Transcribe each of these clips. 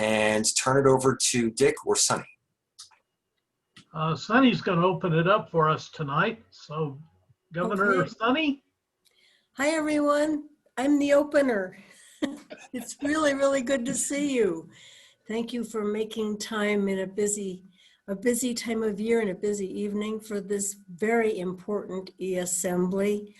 and turn it over to Dick or Sunny. Sunny's going to open it up for us tonight. So, Governor Sunny. Hi, everyone. I'm the opener. It's really, really good to see you. Thank you for making time in a busy time of year and a busy evening for this very important e-assembly.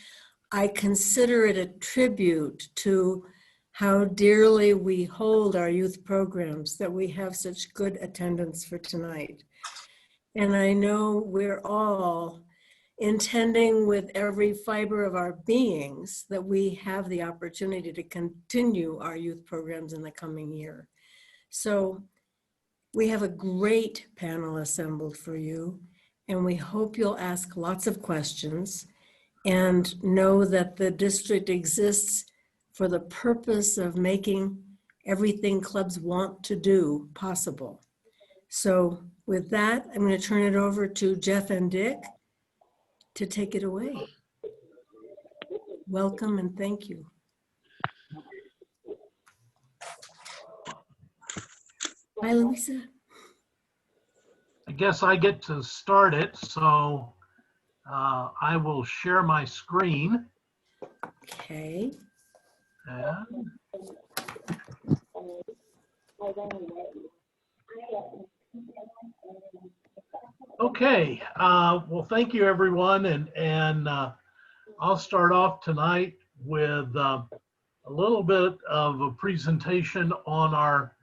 I consider it a tribute to how dearly we hold our youth programs that we have such good attendance for tonight. And I know we're all intending with every fiber of our beings that we have the opportunity to continue our youth programs in the coming year. So we have a great panel assembled for you, and we hope you'll ask lots of questions and know that the district exists for the purpose of making everything clubs want to do possible. So with that, I'm going to turn it over to Jeff and Dick to take it away. Welcome and thank you. Hi, Louisa. I guess I get to start it, so I will share my screen. Okay. And okay, well, thank you, everyone, and I'll start off tonight with a little bit of a presentation on our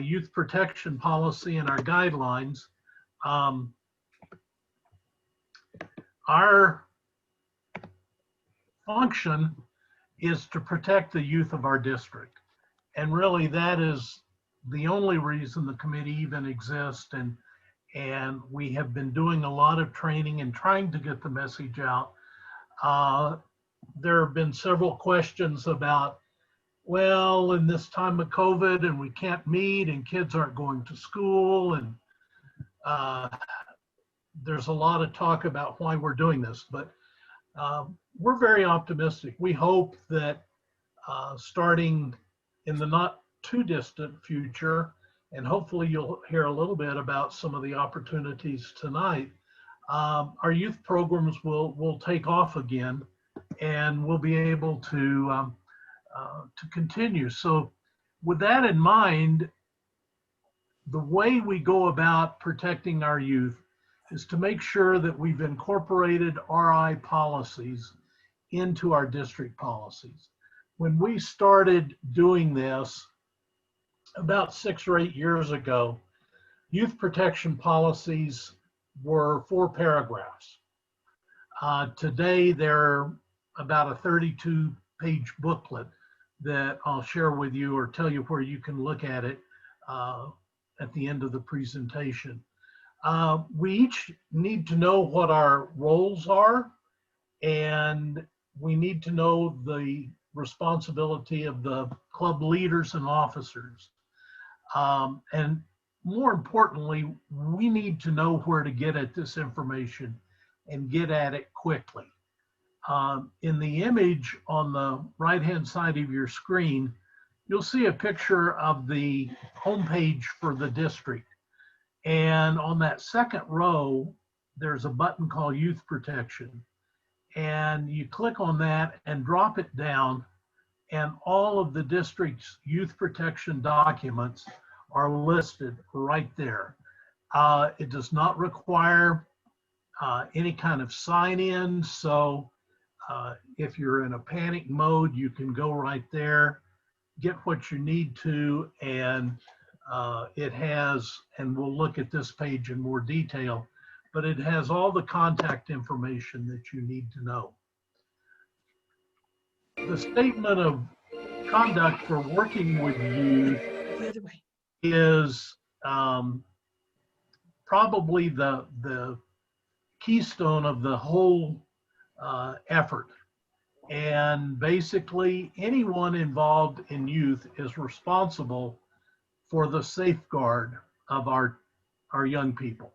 youth protection policy and our guidelines. Our function is to protect the youth of our district. And really that is the only reason the committee even exists. And we have been doing a lot of training and trying to get the message out. There have been several questions about, well, in this time of COVID and we can't meet and kids aren't going to school, and there's a lot of talk about why we're doing this, but we're very optimistic. We hope that starting in the not too distant future, and hopefully you'll hear a little bit about some of the opportunities tonight, our youth programs will take off again, and we'll be able to continue. So with that in mind, the way we go about protecting our youth is to make sure that we've incorporated RI policies into our district policies. When we started doing this about 6 or 8 years ago, youth protection policies were 4 paragraphs. Today, they're about a 32-page booklet that I'll share with you or tell you where you can look at it at the end of the presentation. We each need to know what our roles are, and we need to know the responsibility of the club leaders and officers. And more importantly, we need to know where to get at this information and get at it quickly. In the image on the right-hand side of your screen, you'll see a picture of the homepage for the district. And on that second row, there's a button called Youth Protection. And you click on that and drop it down, and all of the district's youth protection documents are listed right there. It does not require any kind of sign-in, so if you're in a panic mode, you can go right there, get what you need to, and it has, and we'll look at this page in more detail, but it has all the contact information that you need to know. The statement of conduct for working with youth is probably the keystone of the whole effort. And basically, anyone involved in youth is responsible for the safeguard of our young people,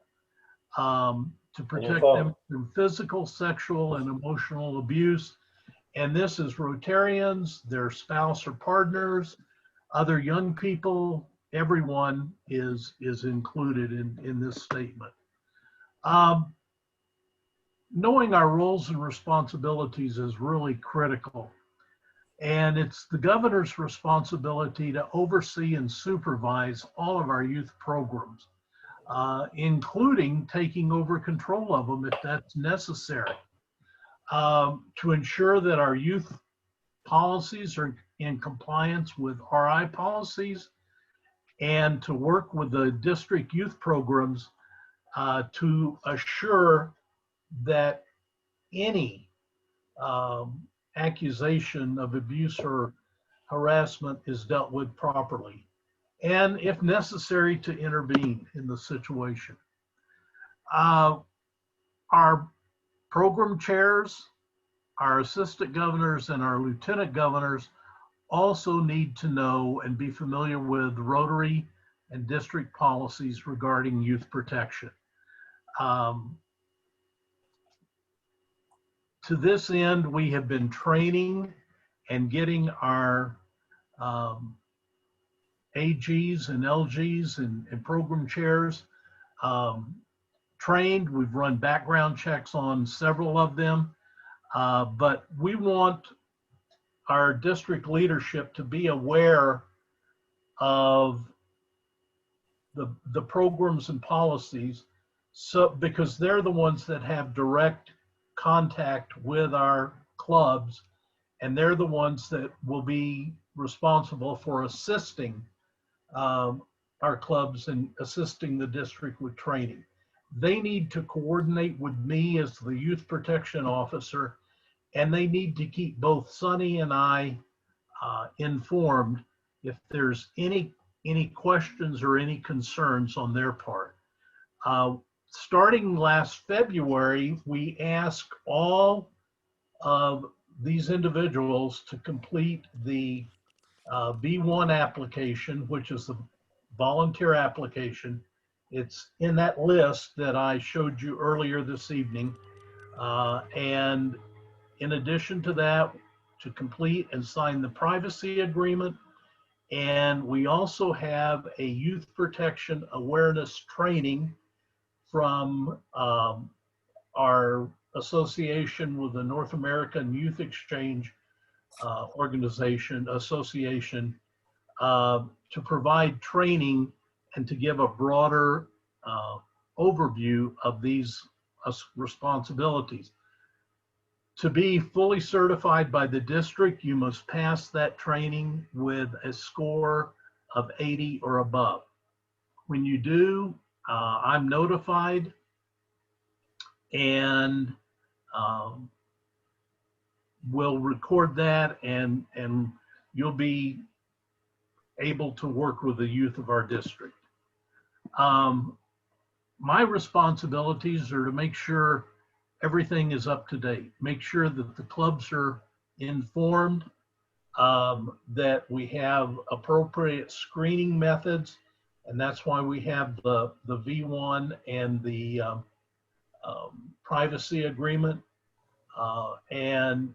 to protect them from physical, sexual, and emotional abuse. And this is Rotarians, their spouse or partners, other young people, everyone is included in this statement. Um, Knowing our roles and responsibilities is really critical. And it's the governor's responsibility to oversee and supervise all of our youth programs, including taking over control of them if that's necessary, to ensure that our youth policies are in compliance with RI policies, and to work with the district youth programs to assure that any accusation of abuse or harassment is dealt with properly, and if necessary, to intervene in the situation. Our program chairs, our assistant governors, and our lieutenant governors also need to know and be familiar with Rotary and district policies regarding youth protection. To this end, we have been training and getting our AGs and LGs and program chairs trained. We've run background checks on several of them, but we want our district leadership to be aware of the programs and policies, so because they're the ones that have direct contact with our clubs, and they're the ones that will be responsible for assisting our clubs and assisting the district with training. They need to coordinate with me as the youth protection officer, and they need to keep both Sonny and I informed if there's any questions or any concerns on their part. Starting last February, we asked all of these individuals to complete the V1 application, which is the volunteer application. It's in that list that I showed you earlier this evening. And in addition to that, to complete and sign the privacy agreement. And we also have a youth protection awareness training from our association with the North American Youth Exchange association, to provide training and to give a broader overview of these responsibilities. To be fully certified by the district, you must pass that training with a score of 80 or above. When you do, I'm notified, and we'll record that, and you'll be able to work with the youth of our district. My responsibilities are to make sure everything is up to date, make sure that the clubs are informed, that we have appropriate screening methods, and that's why we have the V1 and the privacy agreement, and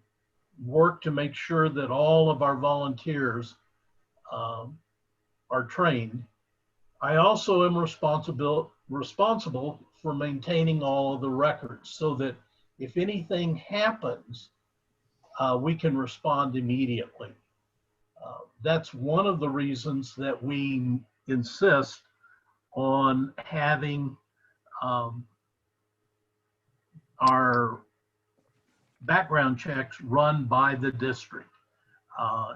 work to make sure that all of our volunteers are trained. I also am responsible for maintaining all of the records, so that if anything happens, we can respond immediately. That's one of the reasons that we insist on having our background checks run by the district.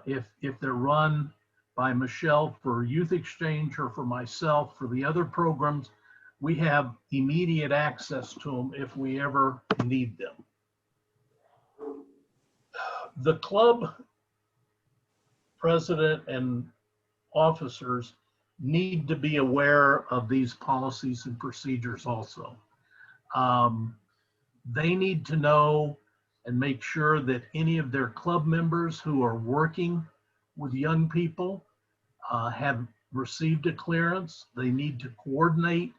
If they're run by Michelle for Youth Exchange or for myself for the other programs, we have immediate access to them if we ever need them. The club president and officers need to be aware of these policies and procedures also. They need to know and make sure that any of their club members who are working with young people have received a clearance. They need to coordinate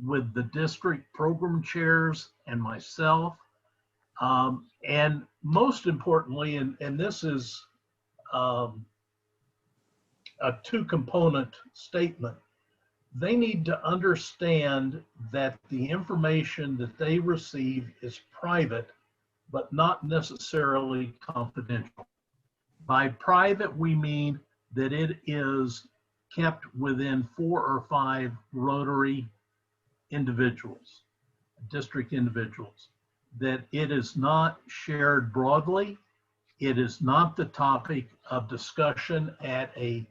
with the district program chairs and myself. And most importantly, and this is a two-component statement. They need to understand that the information that they receive is private, but not necessarily confidential. By private, we mean that it is kept within 4 or 5 Rotary individuals, district individuals, that it is not shared broadly. It is not the topic of discussion at a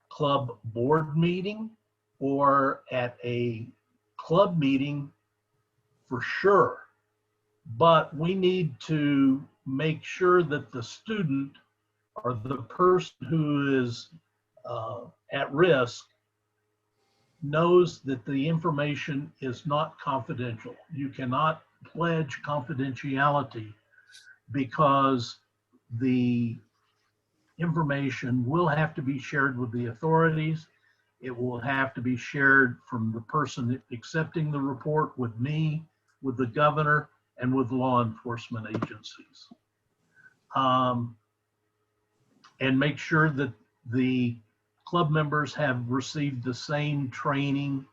club board meeting or at a club meeting for sure. But we need to make sure that the student or the person who is at risk knows that the information is not confidential. You cannot pledge confidentiality because the information will have to be shared with the authorities. It will have to be shared from the person accepting the report with me, with the governor, and with law enforcement agencies. And make sure that the club members have received the same training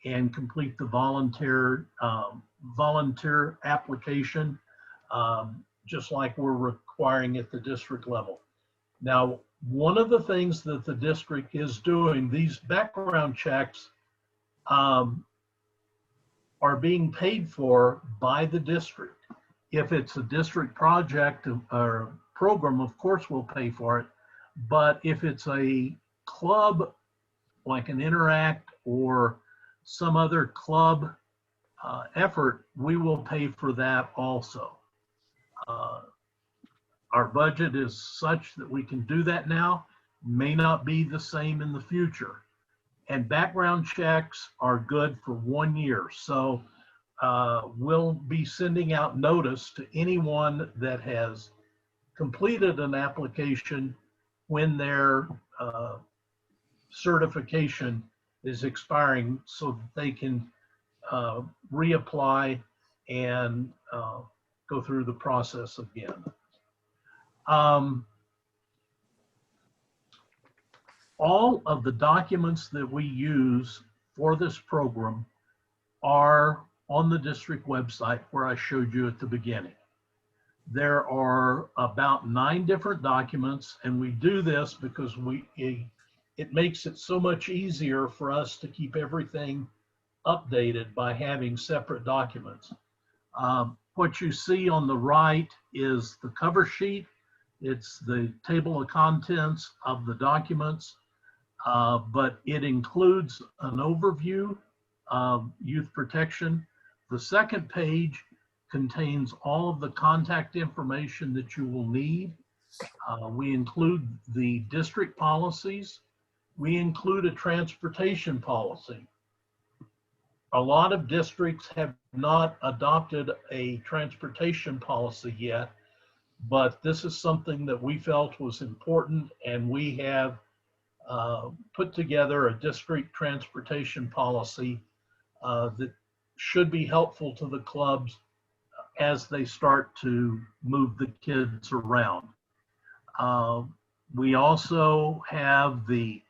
and complete the volunteer application, just like we're requiring at the district level. Now, one of the things that the district is doing, these background checks are being paid for by the district. If it's a district project or program, of course we'll pay for it. But if it's a club, like an Interact or some other club effort, we will pay for that also. Our budget is such that we can do that now, may not be the same in the future. And background checks are good for 1 year. So we'll be sending out notice to anyone that has completed an application when their certification is expiring so that they can reapply and go through the process again. All of the documents that we use for this program are on the district website where I showed you at the beginning. There are about 9 different documents, and we do this because it makes it so much easier for us to keep everything updated by having separate documents. What you see on the right is the cover sheet. It's the table of contents of the documents, but it includes an overview of youth protection. The second page contains all of the contact information that you will need. We include the district policies. We include a transportation policy. A lot of districts have not adopted a transportation policy yet, but this is something that we felt was important, and we have put together a district transportation policy that should be helpful to the clubs as they start to move the kids around. We also have the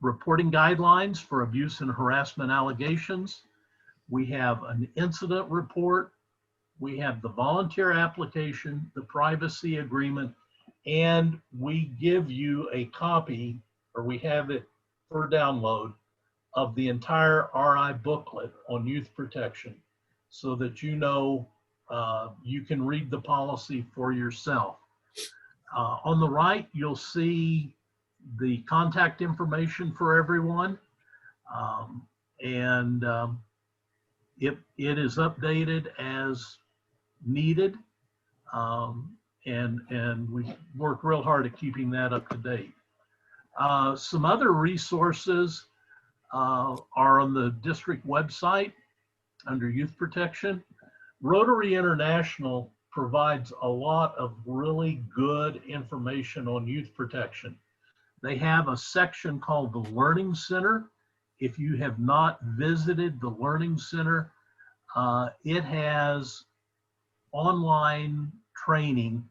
reporting guidelines for abuse and harassment allegations. We have an incident report. We have the volunteer application, the privacy agreement, and we give you a copy, or we have it for download, of the entire RI booklet on youth protection so that you know you can read the policy for yourself. On the right, you'll see the contact information for everyone, and it is updated as needed, and we work real hard at keeping that up to date. Some other resources are on the district website under youth protection. Rotary International provides a lot of really good information on youth protection. They have a section called the Learning Center. If you have not visited the Learning Center, it has online training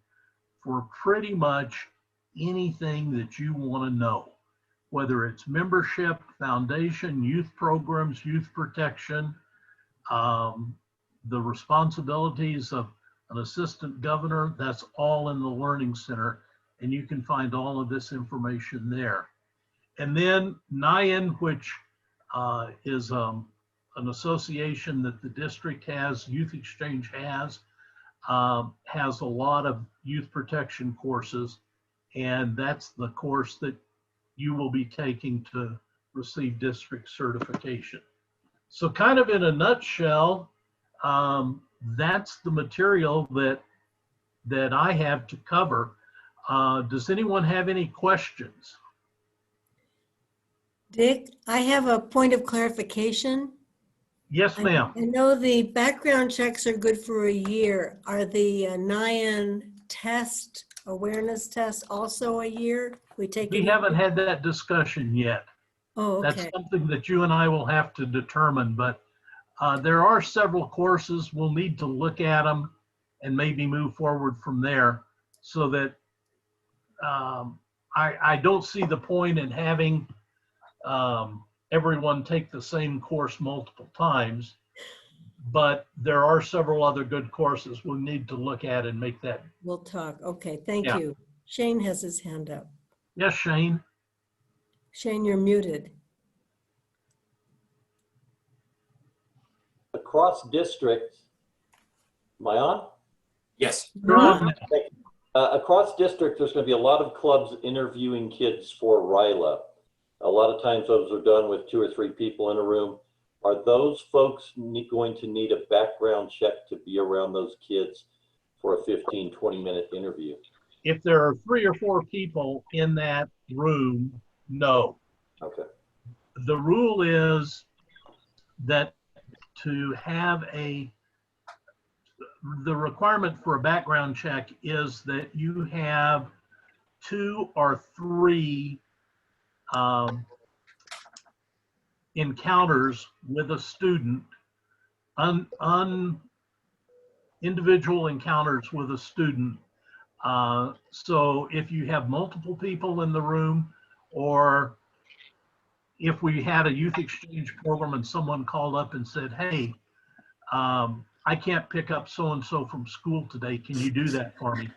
for pretty much anything that you want to know. whether it's membership, foundation, youth programs, youth protection, the responsibilities of an assistant governor, that's all in the Learning Center. And you can find all of this information there. And then NIAN, which is an association that the district has, Youth Exchange has a lot of youth protection courses. And that's the course that you will be taking to receive district certification. So kind of in a nutshell, that's the material that I have to cover. Does anyone have any questions? Dick, I have a point of clarification. Yes, ma'am. I know the background checks are good for a year. Are the NIAN test, awareness tests also a year? We haven't had that discussion yet. Oh, okay. That's something that you and I will have to determine, but there are several courses. We'll need to look at them and maybe move forward from there, so that I don't see the point in having everyone take the same course multiple times, but there are several other good courses we'll need to look at and make that. We'll talk. Okay, thank Yeah. you. Shane has his hand up. Yes, Shane. Shane, you're muted. Across districts, am I on? Yes. You're on. Across districts, there's going to be a lot of clubs interviewing kids for RILA. A lot of times those are done with 2 or 3 people in a room. Are those folks going to need a background check to be around those kids for a 15, 20-minute interview? If there are 3 or 4 people in that room, no. Okay. The rule is that to have the requirement for a background check is that you have 2 or 3 encounters with a student, individual encounters with a student. So if you have multiple people in the room, or if we had a youth exchange program and someone called up and said, hey, I can't pick up so-and-so from school today, can you do that for me?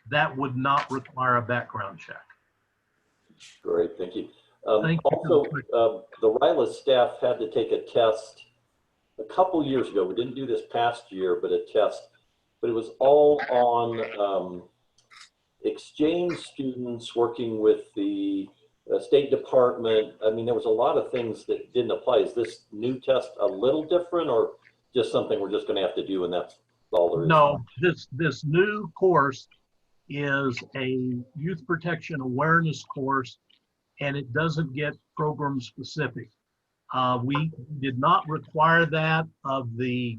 That would not require a background check. Great, thank you. Thank you. Also, the RILA staff had to take a test a couple years ago. We didn't do this past year, but a test. But it was all on exchange students working with the State Department. I mean, there was a lot of things that didn't apply. Is this new test a little different, or just something we're just going to have to do and that's all there is? No, this new course is a youth protection awareness course, and it doesn't get program specific. We did not require that of the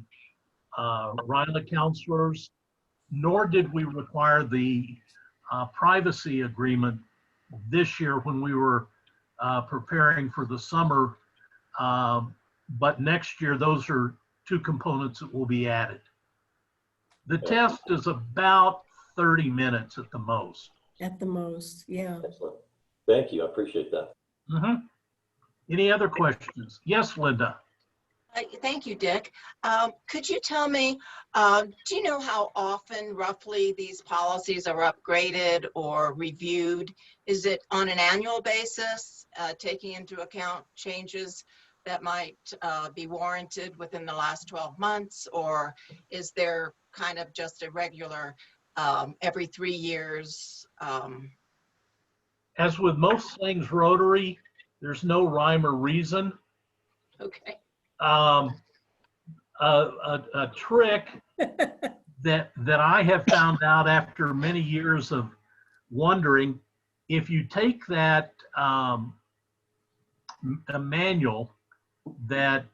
RILA counselors, nor did we require the privacy agreement this year when we were preparing for the summer. But next year, those are 2 components that will be added. The test is about 30 minutes at the most. At the most, yeah. Excellent. Thank you. I appreciate that. Mm-hmm. Any other questions? Yes, Linda. Thank you, Dick. Could you tell me, do you know how often roughly these policies are upgraded or reviewed? Is it on an annual basis, taking into account changes that might be warranted within the last 12 months? Or is there kind of just a regular every 3 years? As with most things Rotary, there's no rhyme or reason. Okay. A trick that I have found out after many years of wondering, if you take that a manual that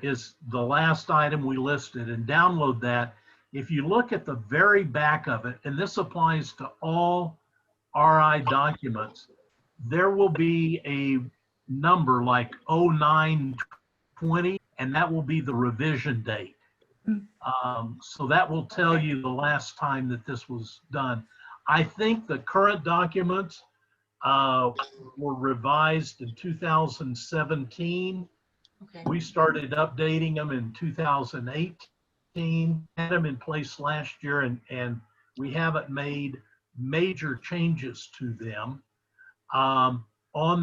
is the last item we listed and download that, if you look at the very back of it, and this applies to all RI documents, there will be a number like 0920, and that will be the revision date. So that will tell you the last time that this was done. I think the current documents were revised in 2017. Okay. We started updating them in 2018, had them in place last year, and we haven't made major changes to them. On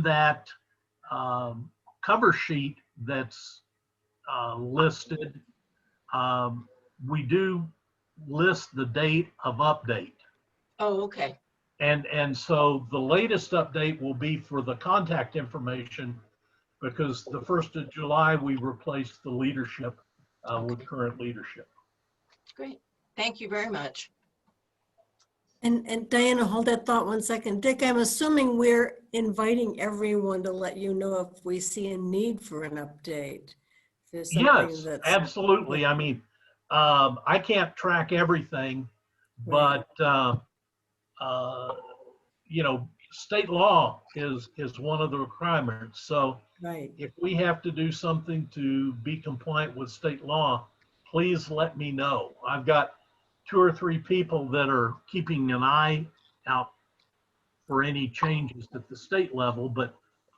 that cover sheet that's listed, we do list the date of update. Oh, okay. And so the latest update will be for the contact information, because the 1st of July, we replaced the leadership with current leadership. Great. Thank you very much. And Diana, hold that thought one second. Dick, I'm assuming we're inviting everyone to let you know if we see a need for an update. If there's something Yes, that's absolutely. I mean, I can't track everything, but you know, state law is one of the requirements. So right. if we have to do something to be compliant with state law, please let me know. I've got 2 or 3 people that are keeping an eye out for any changes at the state level, but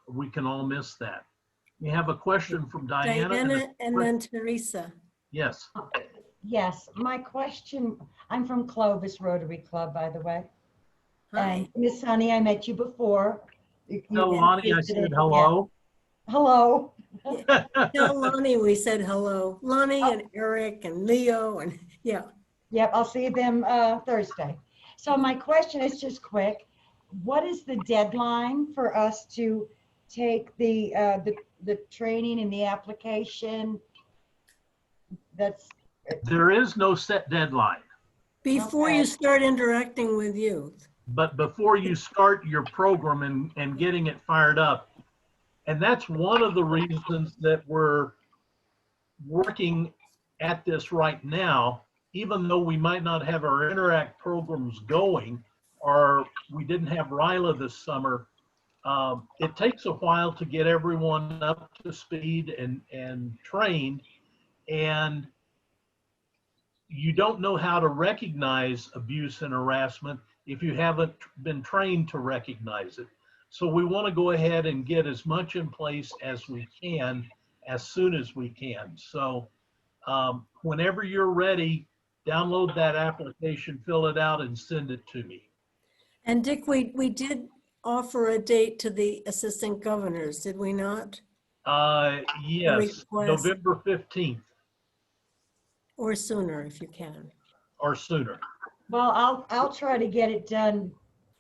we can all miss that. We have a question from Diana. Diana and then Teresa. Yes. Yes, my question, I'm from Clovis Rotary Club, by the way. Hi. And Miss Honey, I met you before. Tell Lonnie I said Yeah. hello. Hello. Tell Lonnie we said hello. Lonnie and Eric and Leo and yeah. Yep, I'll see them Thursday. So my question is just quick. What is the deadline for us to take the training and the application? There is no set deadline, Before Okay. you start interacting with youth. but before you start your program and getting it fired up, and that's one of the reasons that we're working at this right now, even though we might not have our Interact programs going, or we didn't have RILA this summer. It takes a while to get everyone up to speed and trained, and you don't know how to recognize abuse and harassment if you haven't been trained to recognize it. So we want to go ahead and get as much in place as we can, as soon as we can. So whenever you're ready, download that application, fill it out, and send it to me. And Dick, we did offer a date to the assistant governors, did we not? Yes, request. November 15th Or sooner if you can. or sooner. Well, I'll try to get it done.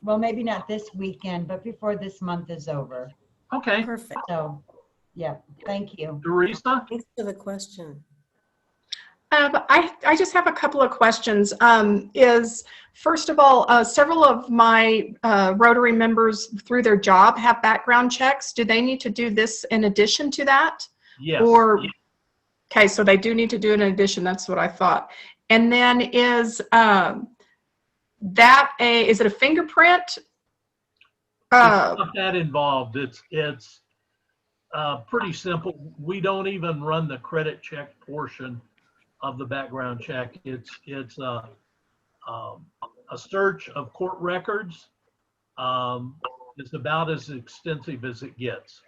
Well, maybe not this weekend, but before this month is over. Okay, Perfect. So, yeah, thank you. Teresa? Thanks for the question. I just have a couple of questions. First of all, several of my Rotary members through their job have background checks. Do they need to do this in addition to that? Yes. Or, okay, so they do need to do it in addition. That's what I thought. And then is is it a fingerprint? It's not that involved. It's pretty simple. We don't even run the credit check portion of the background check. It's a search of court records. It's about as extensive as it gets.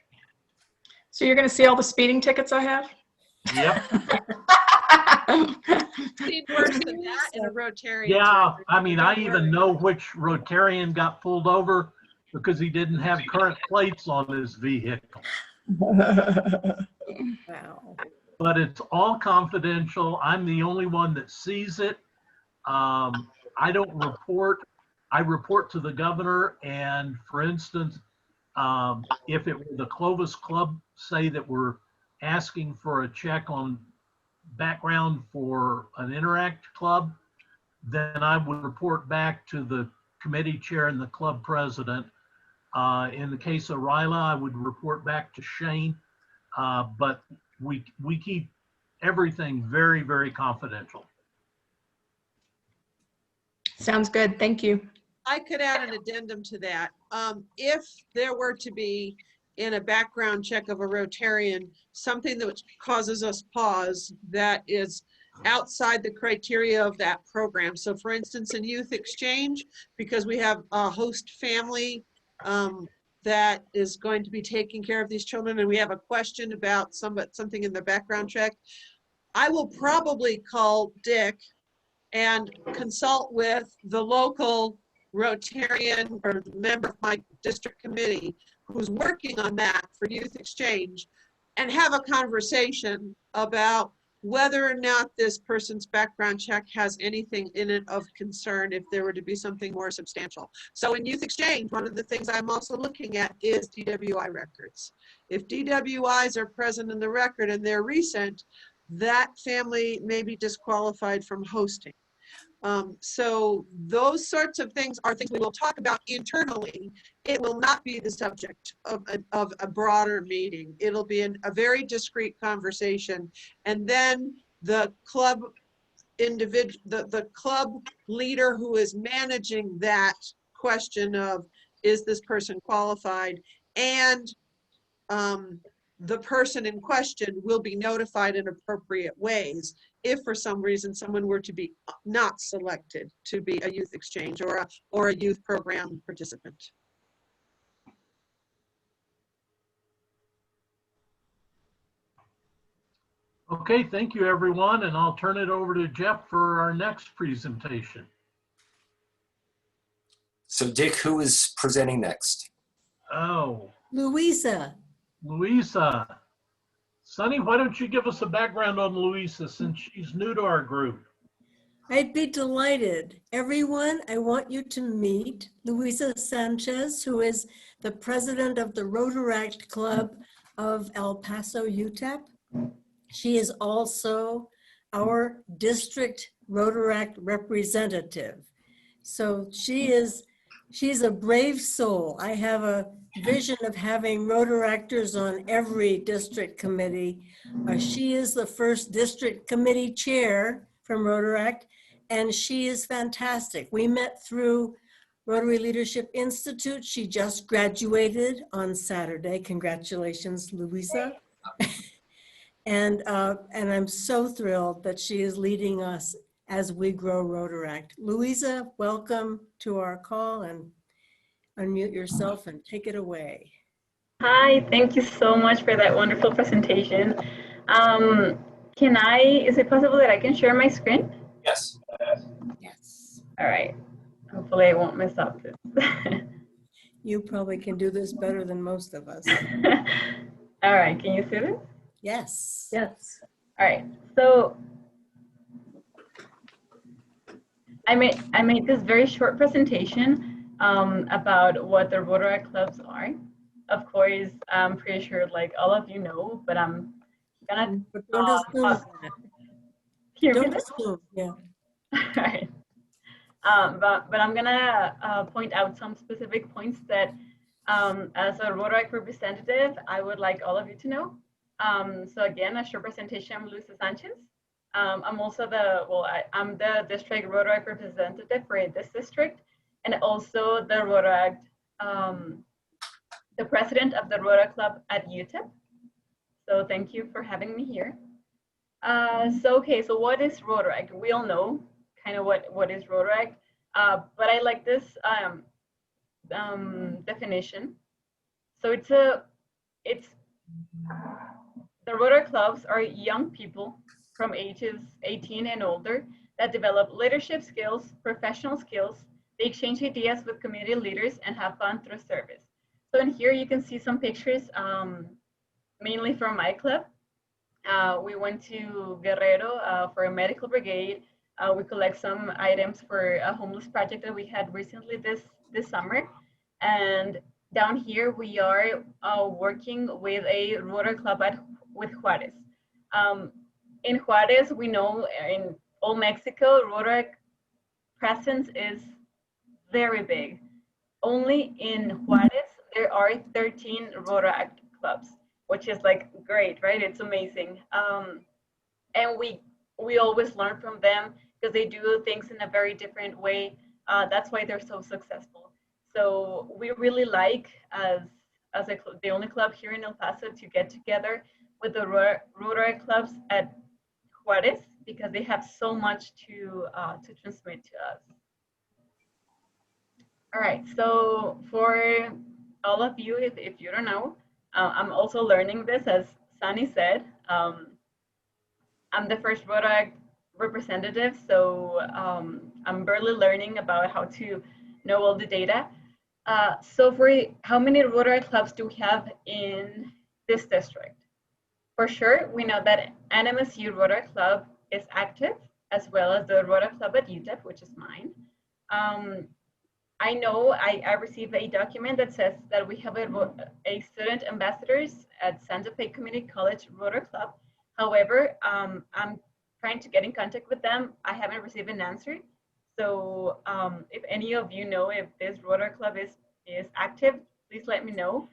So you're going to see all the speeding tickets I have? Yep. See worse than that in a Rotarian. Yeah, I mean, I even know which Rotarian got pulled over because he didn't have current plates on his vehicle. Wow. But it's all confidential. I'm the only one that sees it. I don't report. I report to the governor. And for instance, if it were the Clovis Club, say that we're asking for a check on background for an Interact club, then I would report back to the committee chair and the club president. In the case of RILA, I would report back to Shane. But we keep everything very, very confidential. Sounds good. Thank you. I could add an addendum to that. If there were to be in a background check of a Rotarian, something that causes us pause that is outside the criteria of that program. So for instance, in youth exchange, because we have a host family that is going to be taking care of these children, and we have a question about something in the background check, I will probably call Dick and consult with the local Rotarian or member of my district committee who's working on that for youth exchange, and have a conversation about whether or not this person's background check has anything in it of concern if there were to be something more substantial. So in youth exchange, one of the things I'm also looking at is DWI records. If DWIs are present in the record and they're recent, that family may be disqualified from hosting. So those sorts of things are things we will talk about internally. It will not be the subject of a broader meeting. It'll be a very discrete conversation. And then the club the club leader who is managing that question of, is this person qualified? And the person in question will be notified in appropriate ways if for some reason someone were to be not selected to be a youth exchange or a youth program participant. Okay, thank you, everyone, and I'll turn it over to Jeff for our next presentation. So Dick, who is presenting next? Oh, Louisa. Louisa. Sunny, why don't you give us a background on Louisa since she's new to our group? I'd be delighted. Everyone, I want you to meet Louisa Sanchez, who is the president of the Rotaract Club of El Paso, UTEP. She is also our district Rotaract representative. So she's a brave soul. I have a vision of having Rotaractors on every district committee. She is the first district committee chair from Rotaract, and she is fantastic. We met through Rotary Leadership Institute. She just graduated on Saturday. Congratulations, Louisa. And I'm so thrilled that she is leading us as we grow Rotaract. Louisa, welcome to our call, and unmute yourself and take it away. Hi, thank you so much for that wonderful presentation. Is it possible that I can share my screen? Yes. Yes. All right, hopefully I won't mess up this. You probably can do this better than most of us. All right, can you see this? Yes. Yes. All right, so I made this very short presentation about what the Rotaract clubs are. Of course, I'm pretty sure like all of you know, but I'm gonna Don't assume. Don't assume. Yeah. Right. But I'm gonna point out some specific points that as a Rotaract representative, I would like all of you to know. So again, a short presentation, I'm Luisa Sanchez. I'm also I'm the district Rotaract representative for this district, and also the Rotaract, the president of the Rotaract Club at UTEP. So thank you for having me here. So what is Rotaract? We all know kind of what is Rotaract, but I like this definition. So the Rotaract clubs are young people from ages 18 and older that develop leadership skills, professional skills. They exchange ideas with community leaders and have fun through service. So in here you can see some pictures, mainly from my club. We went to Guerrero for a medical brigade. We collect some items for a homeless project that we had recently this summer. And down here we are working with a Rotary Club with Juarez. In Juarez, we know in all Mexico, Rotary presence is very big. Only in Juarez, there are 13 Rotaract clubs, which is like great, right? It's amazing. And we always learn from them because they do things in a very different way. That's why they're so successful. So we really like, as the only club here in El Paso, to get together with the Rotary clubs at Juarez because they have so much to transmit to us. All right, so for all of you, if you don't know, I'm also learning this, as Sunny said. I'm the first Rotaract representative, so I'm barely learning about how to know all the data. So for how many Rotaract clubs do we have in this district? For sure, we know that NMSU Rotaract Club is active, as well as the Rotaract Club at UTEP, which is mine. I know I received a document that says that we have a student ambassadors at Santa Fe Community College Rotary Club. However, I'm trying to get in contact with them. I haven't received an answer. So if any of you know if this Rotary Club is active, please let me know,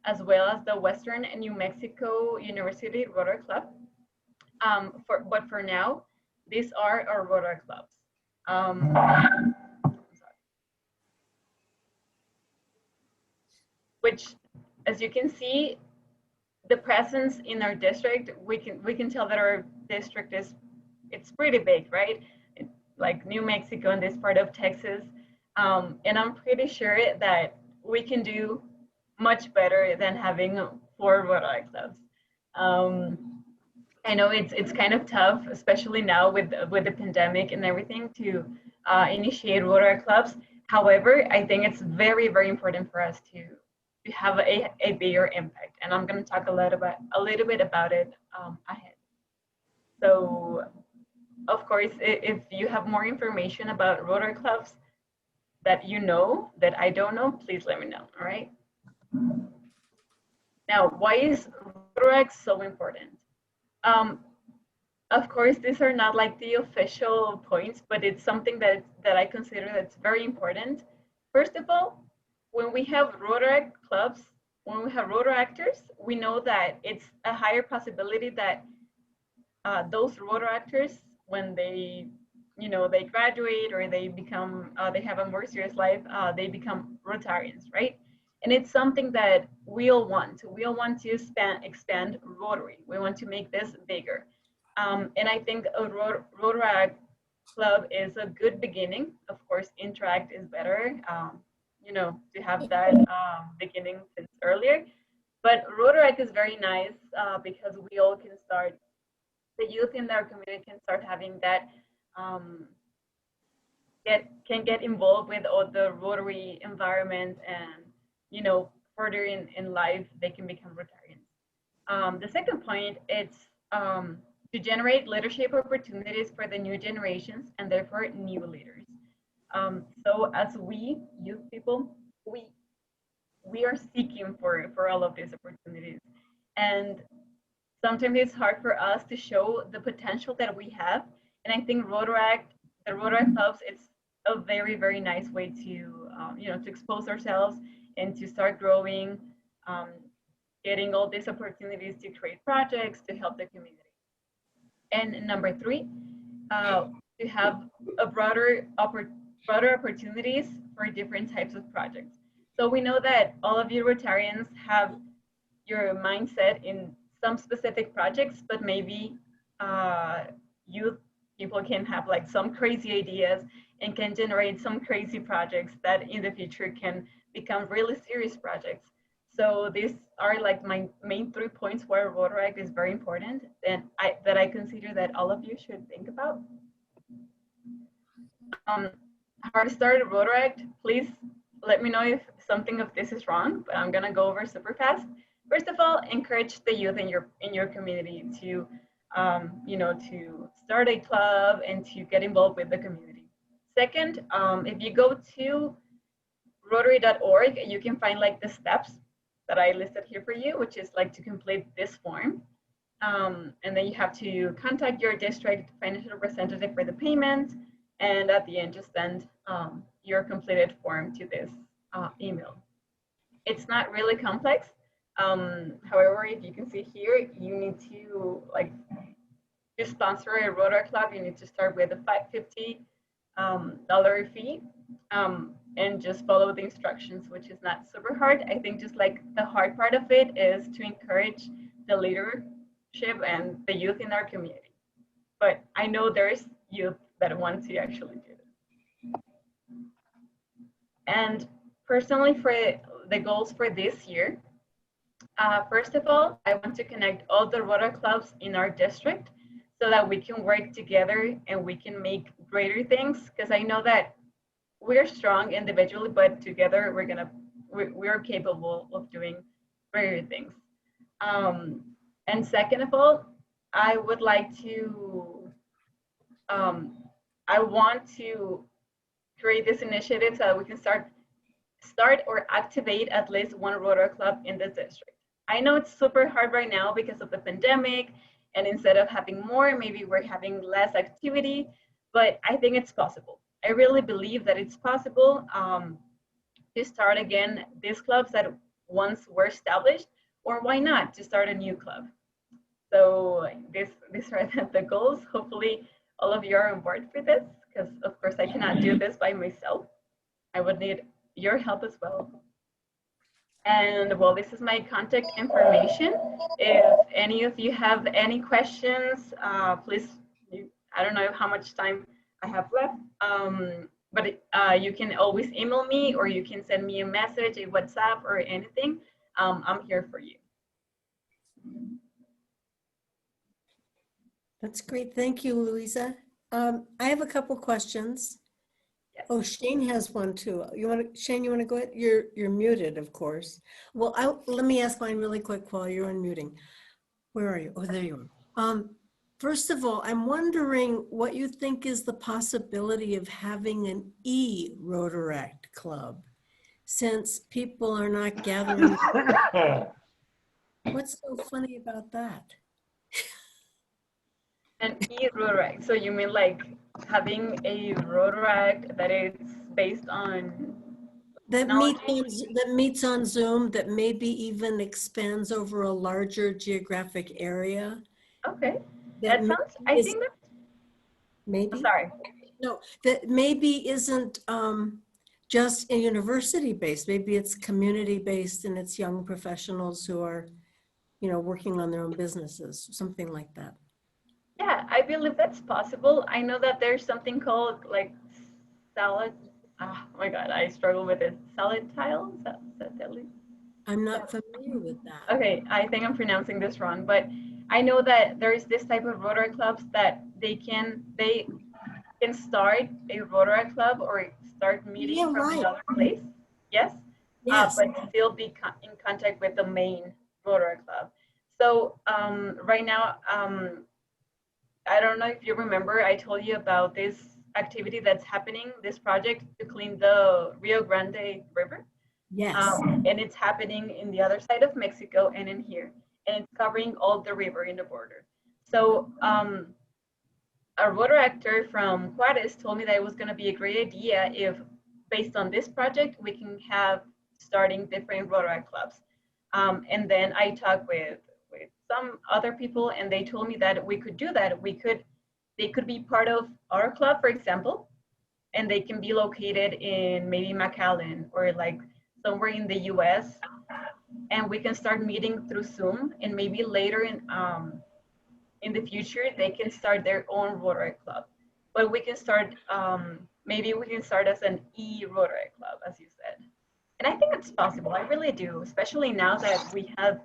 as well as the Western and New Mexico University Rotary Club. But for now, these are our Rotary clubs. Which, as you can see, the presence in our district, we can tell that our district it's pretty big, right? Like New Mexico and this part of Texas, and I'm pretty sure that we can do much better than having 4 Rotary clubs. I know it's kind of tough, especially now with the pandemic and everything, to initiate Rotary clubs. However, I think it's very, very important for us to have a bigger impact, and I'm going to talk a little bit about it ahead. So, of course, if you have more information about Rotary clubs that you know that I don't know, please let me know. All right. Now, why is Rotaract so important? Of course, these are not like the official points, but it's something that I consider that's very important. First of all, when we have Rotaract clubs, when we have Rotaractors, we know that it's a higher possibility that those Rotaractors, when they graduate or they become, they have a more serious life, they become Rotarians, right? And it's something that we all want. We all want to expand Rotary. We want to make this bigger. And I think a Rotaract club is a good beginning. Of course, Interact is better, to have that beginning since earlier. But Rotaract is very nice because we all can start, the youth in our community can start having that, can get involved with all the Rotary environment, and further in life they can become Rotarians. The second point, it's to generate leadership opportunities for the new generations and therefore new leaders. So as we youth people, we are seeking for all of these opportunities, and sometimes it's hard for us to show the potential that we have. And I think the Rotaract clubs, it's a very, very nice way to to expose ourselves and to start growing, getting all these opportunities to create projects to help the community. And number 3, to have a broader opportunities for different types of projects. So we know that all of you Rotarians have your mindset in some specific projects, but maybe youth people can have like some crazy ideas and can generate some crazy projects that in the future can become really serious projects. So these are like my main 3 points where Rotaract is very important, and that I consider that all of you should think about. How to start a Rotaract? Please let me know if something of this is wrong, but I'm gonna go over super fast. First of all, encourage the youth in your community to to start a club and to get involved with the community. Second, if you go to Rotary.org, you can find like the steps that I listed here for you, which is like to complete this form. And then you have to contact your district financial representative for the payment. And at the end, just send your completed form to this email. It's not really complex. However, if you can see here, you need to sponsor a Rotary club, you need to start with a $50 fee, and just follow the instructions, which is not super hard. I think just like the hard part of it is to encourage the leadership and the youth in our community. But I know there's youth that want to actually do this. And personally, for the goals for this year, first of all, I want to connect all the Rotary clubs in our district so that we can work together and we can make greater things. Because I know that we're strong individually, but together we're capable of doing greater things. And second of all, I would like to, I want to create this initiative so that we can start or activate at least one Rotary club in this district. I know it's super hard right now because of the pandemic, and instead of having more, maybe we're having less activity, but I think it's possible. I really believe that it's possible to start again these clubs that once were established, or why not to start a new club. So these are the goals. Hopefully all of you are on board for this, because of course I cannot do this by myself. I would need your help as well. And well, this is my contact information. If any of you have any questions, please, I don't know how much time I have left, but you can always email me, or you can send me a message, a WhatsApp, or anything. I'm here for you. That's great. Thank you, Louisa. I have a couple questions. Yes. Oh, Shane has one too. Shane, you want to go ahead? You're muted, of course. Well, let me ask mine really quick while you're unmuting. Where are you? Oh, there you are. First of all, I'm wondering what you think is the possibility of having an e-Rotaract club, since people are not gathering. What's so funny about that? An e-Rotaract. So you mean like having a Rotaract that is based on That technology? meets on Zoom, that maybe even expands over a larger geographic area. Okay, That that sounds, I is think that, maybe, sorry. no, that maybe isn't just a university based. Maybe it's community based and it's young professionals who are, working on their own businesses, something like that. Yeah, I believe that's possible. I know that there's something called like salad. Oh my God, I struggle with it. Salad tile? Is that deadly? I'm not familiar with that. Okay, I think I'm pronouncing this wrong, but I know that there's this type of Rotary clubs that they can start a Rotary club or start meeting Yeah, from right. another place. Yes. Yes. But still be in contact with the main Rotary club. So right now, I don't know if you remember, I told you about this activity that's happening, this project to clean the Rio Grande River. Yes. And it's happening in the other side of Mexico and in here. And it's covering all the river in the border. So a Rotaractor from Juarez told me that it was going to be a great idea if, based on this project, we can have starting different Rotaract clubs. And then I talked with some other people, and they told me that we could do that. They could be part of our club, for example, and they can be located in maybe McAllen or like somewhere in the US, and we can start meeting through Zoom, and maybe later in the future, they can start their own Rotary club. But we can start, maybe we can start as an e-Rotary club, as you said. And I think it's possible, I really do, especially now that we have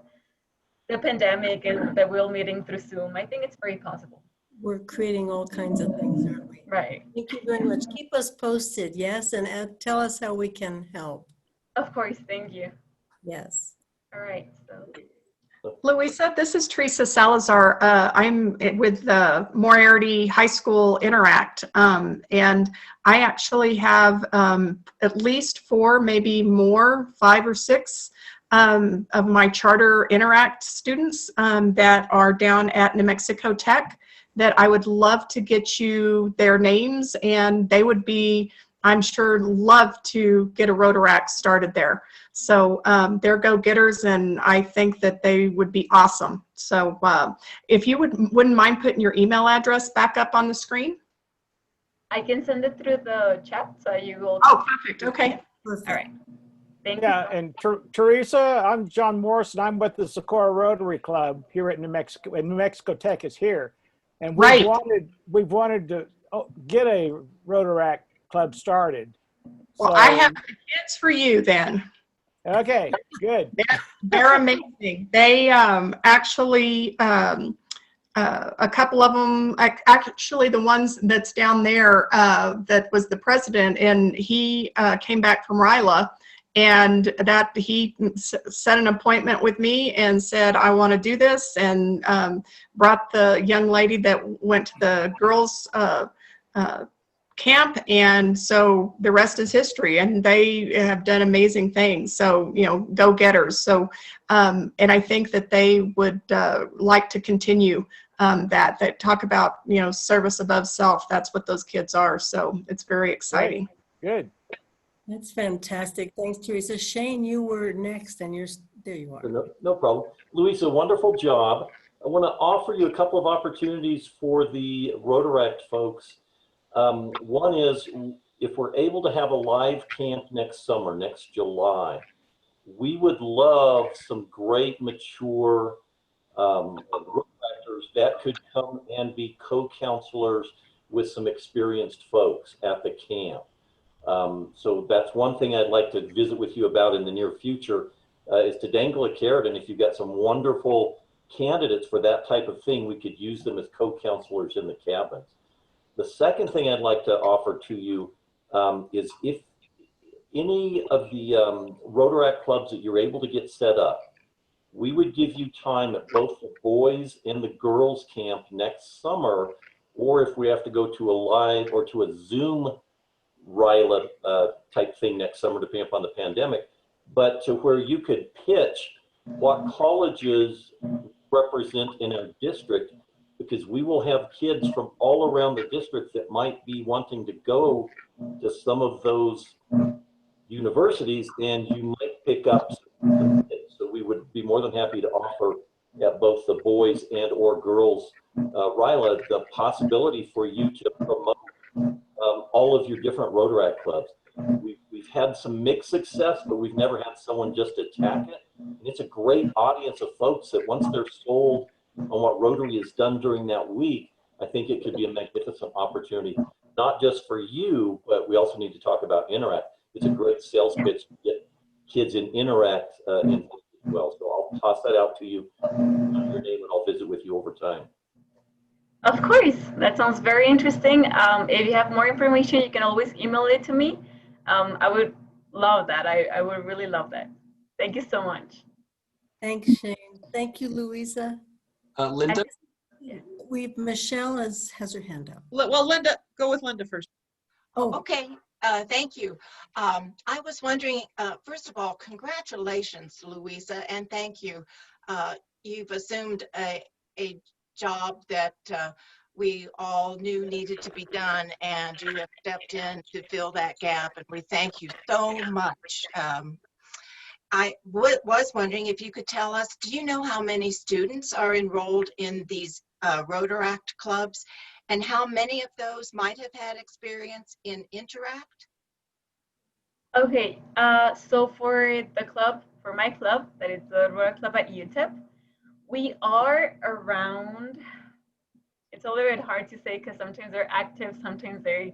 the pandemic and that we're all meeting through Zoom. I think it's very possible. We're creating all kinds of things, aren't we? Right. Thank you very much. Keep us posted, yes, and tell us how we can help. Of course, thank you. Yes. All right, so. Louisa, this is Teresa Salazar. I'm with the Moriarty High School Interact, and I actually have at least 4, maybe more, 5 or 6 of my charter Interact students that are down at New Mexico Tech that I would love to get you their names, and they would be, I'm sure, love to get a Rotaract started there. So they're go-getters, and I think that they would be awesome. So if you wouldn't mind putting your email address back up on the screen. I can send it through the chat, so you will. Oh, perfect. Okay. Perfect. All right. Thank Yeah, you. and Teresa, I'm John Morris, and I'm with the Socorro Rotary Club here at New Mexico, and New Mexico Tech is here. And we've wanted to get a Rotaract club started. Well, So- I have the kids for you then. Okay, good. They're amazing. They actually, a couple of them, actually the ones that's down there, that was the president, and he came back from RILA, and that he set an appointment with me and said, I want to do this, and brought the young lady that went to the girls' camp, and so the rest is history, and they have done amazing things. So, you know, go-getters. So, and I think that they would like to continue that talk about, you know, service above self. That's what those kids are. So it's very exciting. Good. That's fantastic. Thanks, Teresa. Shane, you were next, and there you are. No problem. Louisa, wonderful job. I want to offer you a couple of opportunities for the Rotaract folks. One is, if we're able to have a live camp next summer, next July, we would love some great mature Rotaractors that could come and be co-counselors with some experienced folks at the camp. So that's one thing I'd like to visit with you about in the near future, is to dangle a carrot. And if you've got some wonderful candidates for that type of thing, we could use them as co-counselors in the cabins. The second thing I'd like to offer to you is, if any of the Rotaract clubs that you're able to get set up, we would give you time at both the boys and the girls camp next summer, or if we have to go to a live or to a Zoom RILA type thing next summer, depending upon the pandemic, but to where you could pitch what colleges represent in our district, because we will have kids from all around the district that might be wanting to go to some of those universities, and you might pick up some kids. So we would be more than happy to offer at both the boys and or girls RILA the possibility for you to promote all of your different Rotaract clubs. We've had some mixed success, but we've never had someone just attack it. And it's a great audience of folks that once they're sold on what Rotary has done during that week, I think it could be a magnificent opportunity, not just for you, but we also need to talk about Interact. It's a great sales pitch to get kids in Interact involved as well. So I'll toss that out to you, your name, and I'll visit with you over time. Of course, that sounds very interesting. If you have more information, you can always email it to me. I would love that. I would really love that. Thank you so much. Thanks, Shane. Thank you, Louisa. Linda? Michelle has her hand up. Well, Linda, go with Linda first. Oh, Okay, thank you. I was wondering, first of all, congratulations, Louisa, and thank you. You've assumed a job that we all knew needed to be done, and you have stepped in to fill that gap, and we thank you so much. I was wondering if you could tell us, do you know how many students are enrolled in these Rotaract clubs, and how many of those might have had experience in Interact? Okay, so for the club, for my club, that is the Rotary Club at UTEP, we are around, it's a little bit hard to say because sometimes they're active, sometimes they're,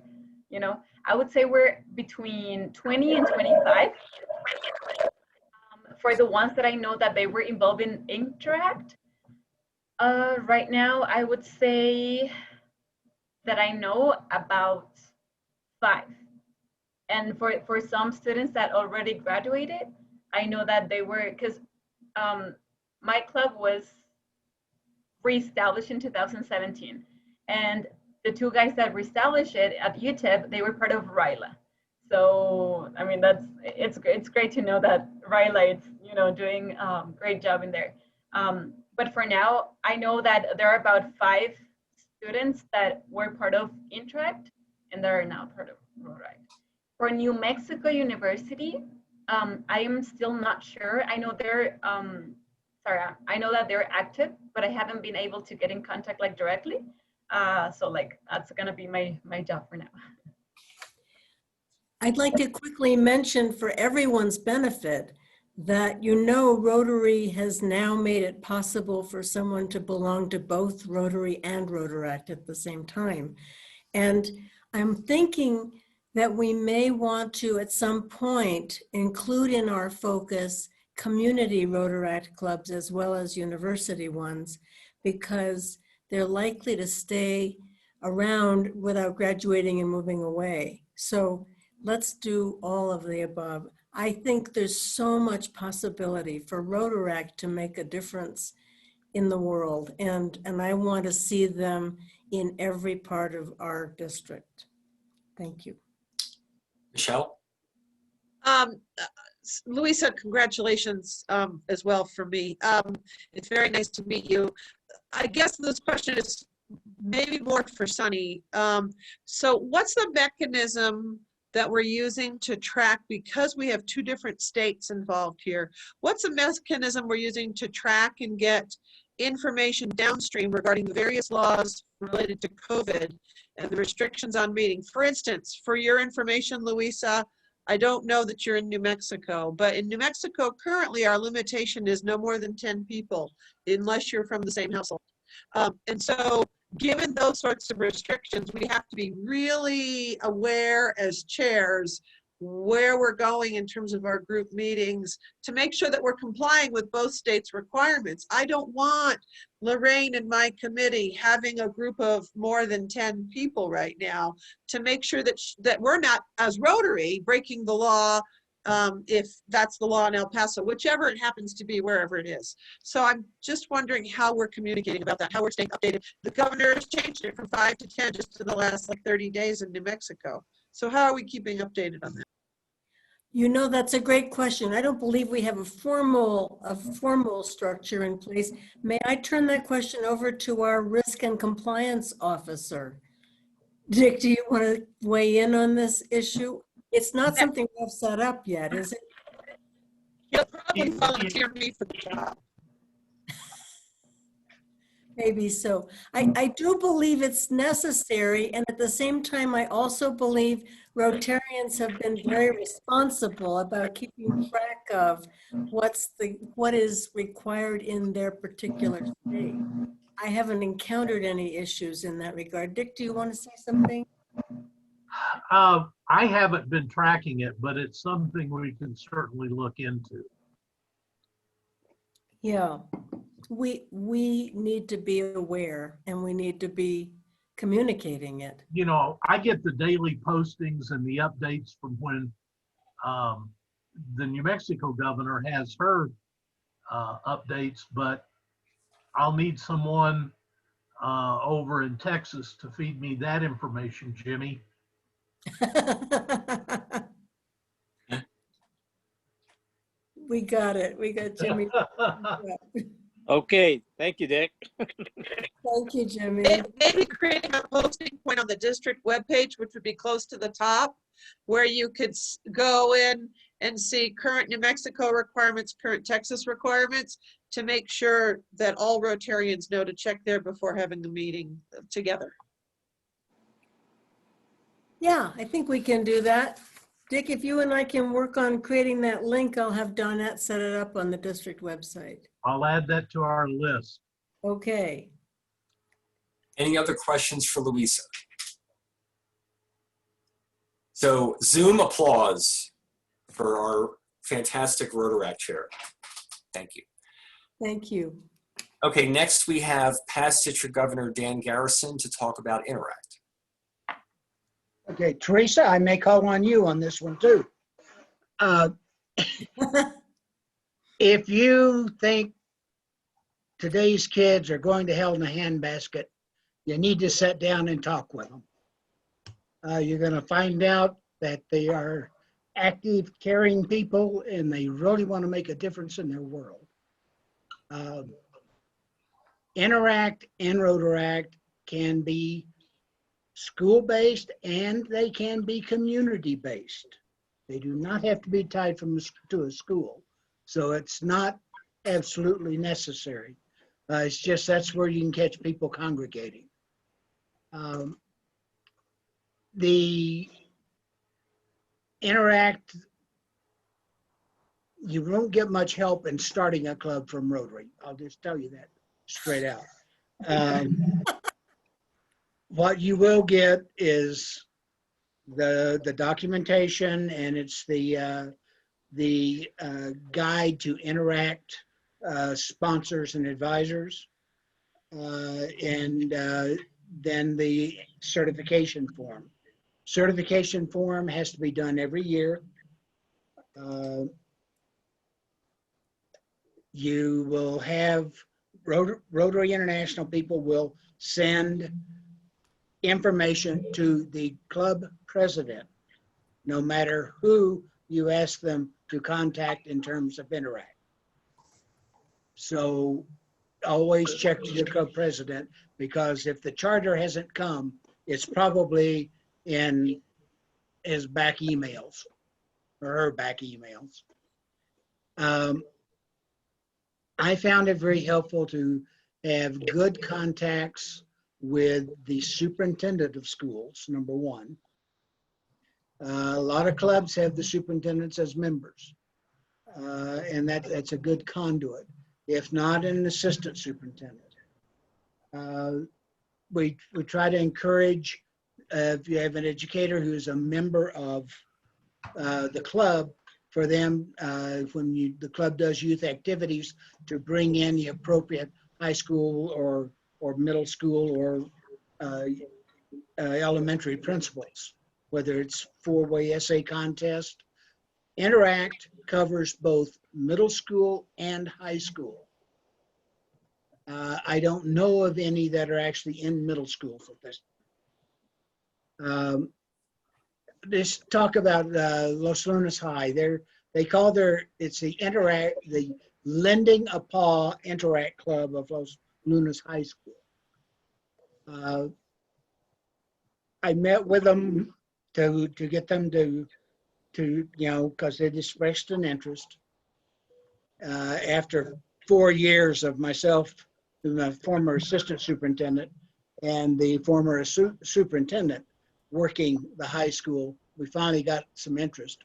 you know, I would say we're between 20 and 25. For the ones that I know that they were involved in Interact, right now I would say that I know about 5. And for some students that already graduated, I know that they were, because my club was reestablished in 2017. And the 2 guys that reestablished it at UTEP, they were part of RILA. So, I mean, it's great to know that RILA is, you know, doing great job in there. But for now, I know that there are about 5 students that were part of Interact, and they are now part of Rotaract. For New Mexico University, I am still not sure. I know they're, I know that they're active, but I haven't been able to get in contact like directly. So like, that's gonna be my job for now. I'd like to quickly mention for everyone's benefit that, you know, Rotary has now made it possible for someone to belong to both Rotary and Rotaract at the same time. And I'm thinking that we may want to, at some point, include in our focus community Rotaract clubs as well as university ones, because they're likely to stay around without graduating and moving away. So let's do all of the above. I think there's so much possibility for Rotaract to make a difference in the world, and I want to see them in every part of our district. Thank you. Michelle? Louisa, congratulations as well from me. It's very nice to meet you. I guess this question is maybe more for Sunny. So what's the mechanism that we're using to track, because we have two different states involved here, what's the mechanism we're using to track and get information downstream regarding the various laws related to COVID and the restrictions on meeting? For instance, for your information, Louisa, I don't know that you're in New Mexico, but in New Mexico, currently our limitation is no more than 10 people, unless you're from the same household. And so given those sorts of restrictions, we have to be really aware as chairs where we're going in terms of our group meetings to make sure that we're complying with both states' requirements. I don't want Lorraine and my committee having a group of more than 10 people right now, to make sure that that we're not, as Rotary, breaking the law, if that's the law in El Paso, whichever it happens to be, wherever it is. So I'm just wondering how we're communicating about that, how we're staying updated. The governor has changed it from 5 to 10 just in the last like 30 days in New Mexico. So how are we keeping updated on that? You know, that's a great question. I don't believe we have a formal structure in place. May I turn that question over to our risk and compliance officer? Dick, do you want to weigh in on this issue? It's not something we've set up yet, is it? You'll probably volunteer me for the job. Maybe so. I do believe it's necessary, and at the same time, I also believe Rotarians have been very responsible about keeping track of what is required in their particular state. I haven't encountered any issues in that regard. Dick, do you want to say something? I haven't been tracking it, but it's something we can certainly look into. Yeah, we need to be aware, and we need to be communicating it. You know, I get the daily postings and the updates from when the New Mexico governor has her updates, but I'll need someone over in Texas to feed me that information, Jimmy. We got it. We got Jimmy. Okay, thank you, Dick. Thank you, Jimmy. Maybe creating a posting point on the district webpage, which would be close to the top, where you could go in and see current New Mexico requirements, current Texas requirements, to make sure that all Rotarians know to check there before having a meeting together. Yeah, I think we can do that. Dick, if you and I can work on creating that link, I'll have Donette set it up on the district website. I'll add that to our list. Okay. Any other questions for Louisa? So Zoom applause for our fantastic Rotaract chair. Thank you. Thank you. Okay, next we have past District Governor Dan Garrison to talk about Interact. Okay, Teresa, I may call on you on this one too. If you think today's kids are going to hell in a handbasket, you need to sit down and talk with them. You're going to find out that they are active, caring people, and they really want to make a difference in their world. Interact and Rotaract can be school-based and they can be community-based. They do not have to be tied to a school. So it's not absolutely necessary. It's just that's where you can catch people congregating. The Interact, you won't get much help in starting a club from Rotary. I'll just tell you that straight out. What you will get is the documentation, and it's the guide to Interact sponsors and advisors, and then the certification form. Certification form has to be done every year. You will have Rotary International people will send information to the club president, no matter who you ask them to contact in terms of Interact. So always check with your club president, because if the charter hasn't come, it's probably in his back emails or her back emails. I found it very helpful to have good contacts with the superintendent of schools, number one. A lot of clubs have the superintendents as members, and that's a good conduit. If not, an assistant superintendent. We try to encourage, if you have an educator who's a member of the club, for them, when the club does youth activities, to bring in the appropriate high school or middle school or elementary principals, whether it's four-way essay contest. Interact covers both middle school and high school. I don't know of any that are actually in middle school for this. Let's talk about Los Lunas High. They call it's the Lending a Paw Interact Club of Los Lunas High School. I met with them to get them to because they'd expressed an interest. After 4 years of myself, the former assistant superintendent, and the former superintendent working the high school, we finally got some interest.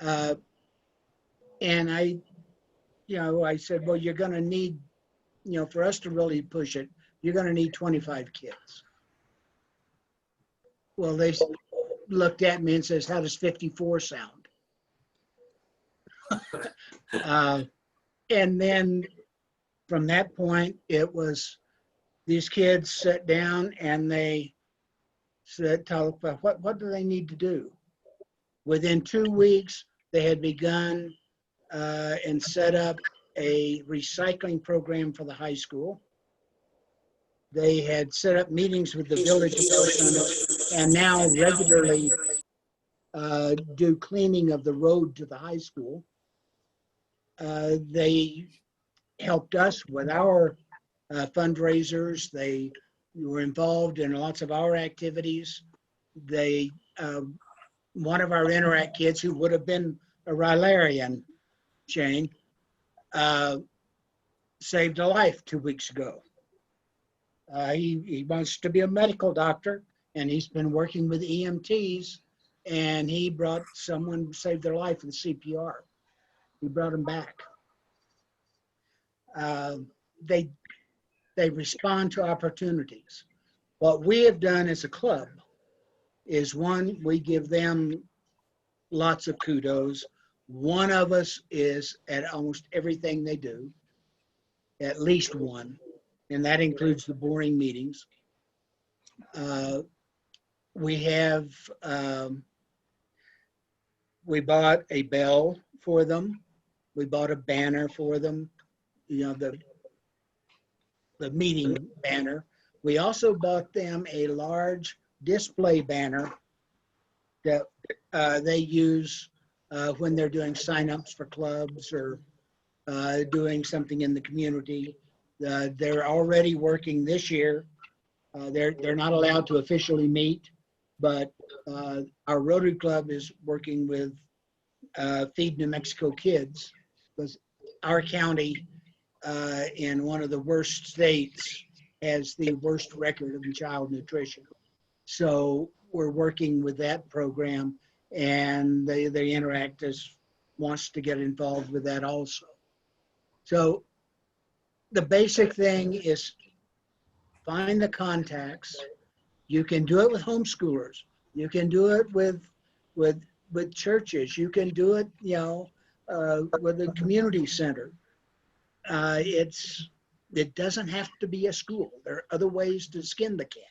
And I said, well, you're going to need, for us to really push it, you're going to need 25 kids. Well, they looked at me and says, how does 54 sound? And then from that point, it was these kids sat down and they said, what do they need to do? Within 2 weeks, they had begun and set up a recycling program for the high school. They had set up meetings with the village and now regularly do cleaning of the road to the high school. They helped us with our fundraisers. They were involved in lots of our activities. They, one of our Interact kids who would have been a Rylarian, Shane, saved a life 2 weeks ago. He wants to be a medical doctor, and he's been working with EMTs, and he brought someone who saved their life with CPR. He brought him back. They respond to opportunities. What we have done as a club is, one, we give them lots of kudos. One of us is at almost everything they do, at least one, and that includes the boring meetings. We bought a bell for them. We bought a banner for them, the meeting banner. We also bought them a large display banner that they use when they're doing signups for clubs or doing something in the community. They're already working this year. They're not allowed to officially meet, but our Rotary Club is working with Feed New Mexico Kids, because our county in one of the worst states has the worst record of child nutrition. So we're working with that program, and the Interactors wants to get involved with that also. So the basic thing is find the contacts. You can do it with homeschoolers. You can do it with churches. You can do it, with a community center. It doesn't have to be a school. There are other ways to skin the cat.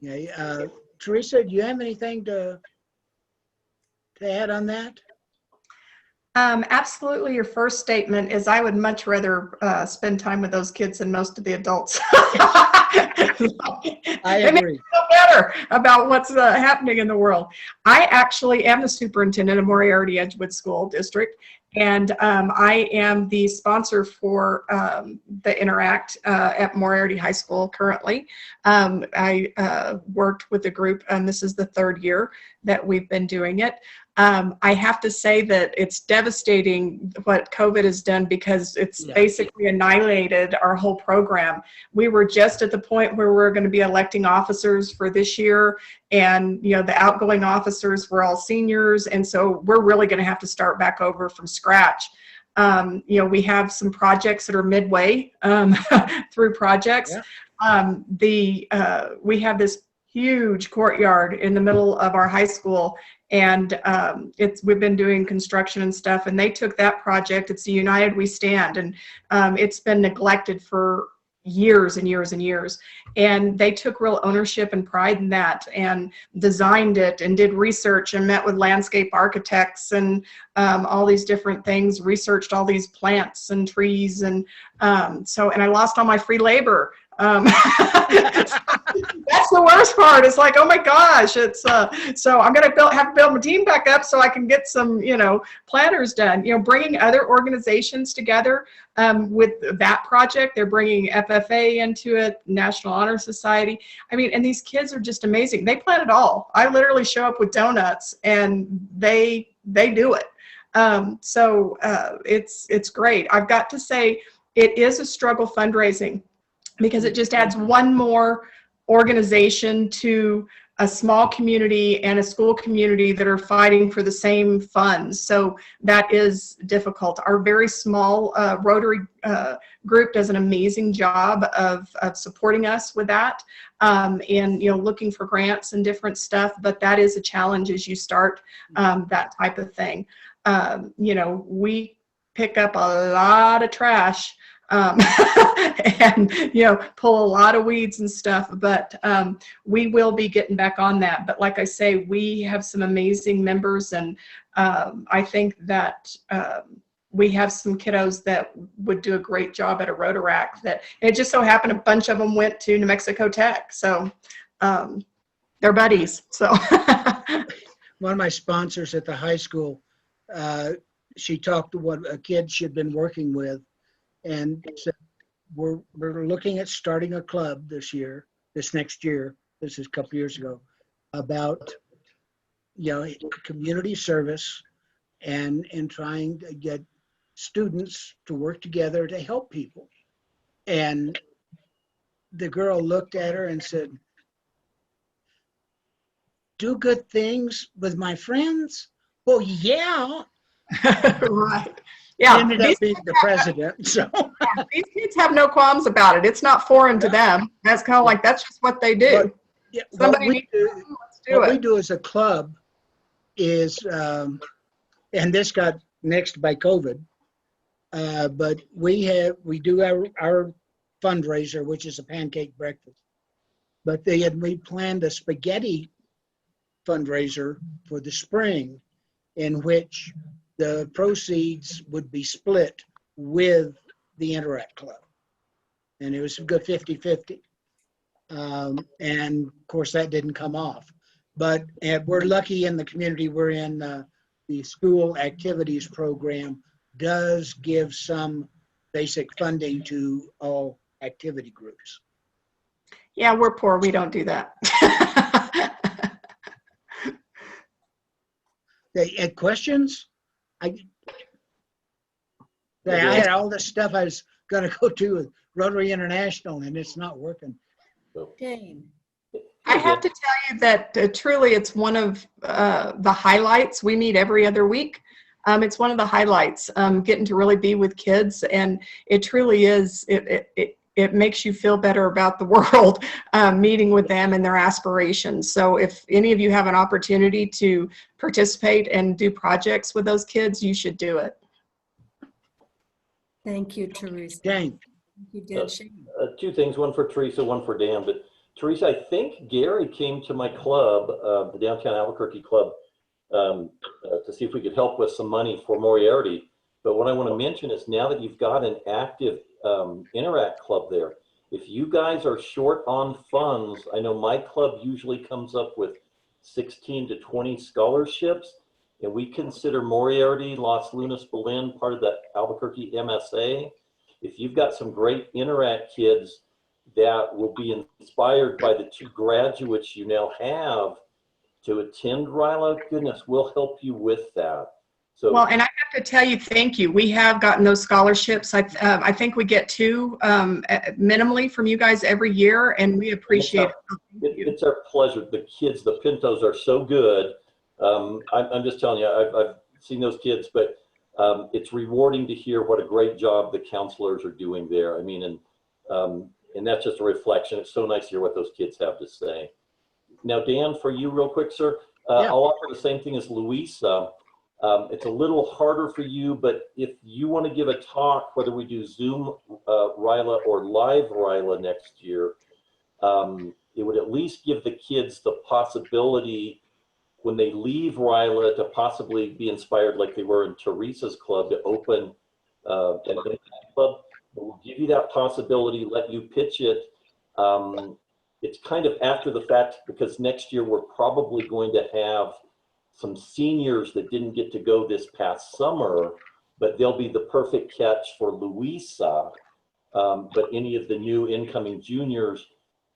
Okay, Teresa, do you have anything to add on that? Absolutely. Your first statement is I would much rather spend time with those kids than most of the adults. I They make agree. me feel better about what's happening in the world. I actually am the superintendent of Moriarty Edgewood School District, and I am the sponsor for the Interact at Moriarty High School currently. I worked with the group, and this is the third year that we've been doing it. I have to say that it's devastating what COVID has done because it's basically annihilated our whole program. We were just at the point where we're going to be electing officers for this year, and the outgoing officers were all seniors, and so we're really going to have to start back over from scratch. We have some projects that are midway through projects. Yeah. We have this huge courtyard in the middle of our high school, and we've been doing construction and stuff, and they took that project. It's the United We Stand, and it's been neglected for years and years and years, and they took real ownership and pride in that and designed it and did research and met with landscape architects and all these different things, researched all these plants and trees, and I lost all my free labor. That's the worst part. It's like, oh my gosh, it's so I'm gonna have to build my team back up so I can get some planners done. Bringing other organizations together with that project. They're bringing FFA into it, National Honor Society. And these kids are just amazing. They plan it all. I literally show up with donuts and they do it. It's great. I've got to say, it is a struggle fundraising, because it just adds one more organization to a small community and a school community that are fighting for the same funds. So that is difficult. Our very small Rotary group does an amazing job of supporting us with that, and looking for grants and different stuff. But that is a challenge as you start that type of thing. We pick up a lot of trash. And pull a lot of weeds and stuff, but we will be getting back on that. But like I say, we have some amazing members, and I think that we have some kiddos that would do a great job at a Rotaract. That it just so happened a bunch of them went to New Mexico Tech, so they're buddies. So One of my sponsors at the high school, she talked to what a kid she'd been working with, and said, we're looking at starting a club this next year, this is a couple years ago, about community service and trying to get students to work together to help people. And the girl looked at her and said, do good things with my friends? Well, yeah. Right. Yeah, Ended up being the president. So these kids have no qualms about it. It's not foreign to them. That's kind of like, that's just what they do. What we do as a club is, and this got nixed by COVID, but we do our fundraiser, which is a pancake breakfast. But we planned a spaghetti fundraiser for the spring, in which the proceeds would be split with the Interact Club. And it was a good 50-50. And of course that didn't come off. But we're lucky in the community we're in. The school activities program does give some basic funding to all activity groups. Yeah, we're poor. We don't do that. Questions? I had all this stuff I was going to go to with Rotary International, and it's not working. Jane. I have to tell you that truly it's one of the highlights. We meet every other week. It's one of the highlights, getting to really be with kids, and it truly is. it makes you feel better about the world, meeting with them and their aspirations. So if any of you have an opportunity to participate and do projects with those kids, you should do it. Thank you, Teresa. Jane, Thank you, Dan. Shane. Two things, one for Teresa, one for Dan. But Teresa, I think Gary came to my club, the Downtown Albuquerque Club, to see if we could help with some money for Moriarty. But what I want to mention is now that you've got an active Interact club there, if you guys are short on funds, I know my club usually comes up with 16 to 20 scholarships, and we consider Moriarty, Los Lunas, Belen part of the Albuquerque MSA. If you've got some great Interact kids that will be inspired by the 2 graduates you now have to attend RILA, goodness, we'll help you with that. So, Well, and I have to tell you, thank you. We have gotten those scholarships. I think we get 2 minimally from you guys every year, and we appreciate it. It's our pleasure. The kids, the Pintos, are so good. I'm just telling you, I've seen those kids, but it's rewarding to hear what a great job the counselors are doing there. I mean, and that's just a reflection. It's so nice to hear what those kids have to say. Now, Dan, for you real quick, sir, Yeah. I'll offer the same thing as Luisa. It's a little harder for you, but if you want to give a talk, whether we do Zoom RILA or live RILA next year, it would at least give the kids the possibility when they leave RILA to possibly be inspired like they were in Teresa's club to open an Interact club. We'll give you that possibility, let you pitch it. It's kind of after the fact because next year we're probably going to have some seniors that didn't get to go this past summer, but they'll be the perfect catch for Luisa. But any of the new incoming juniors,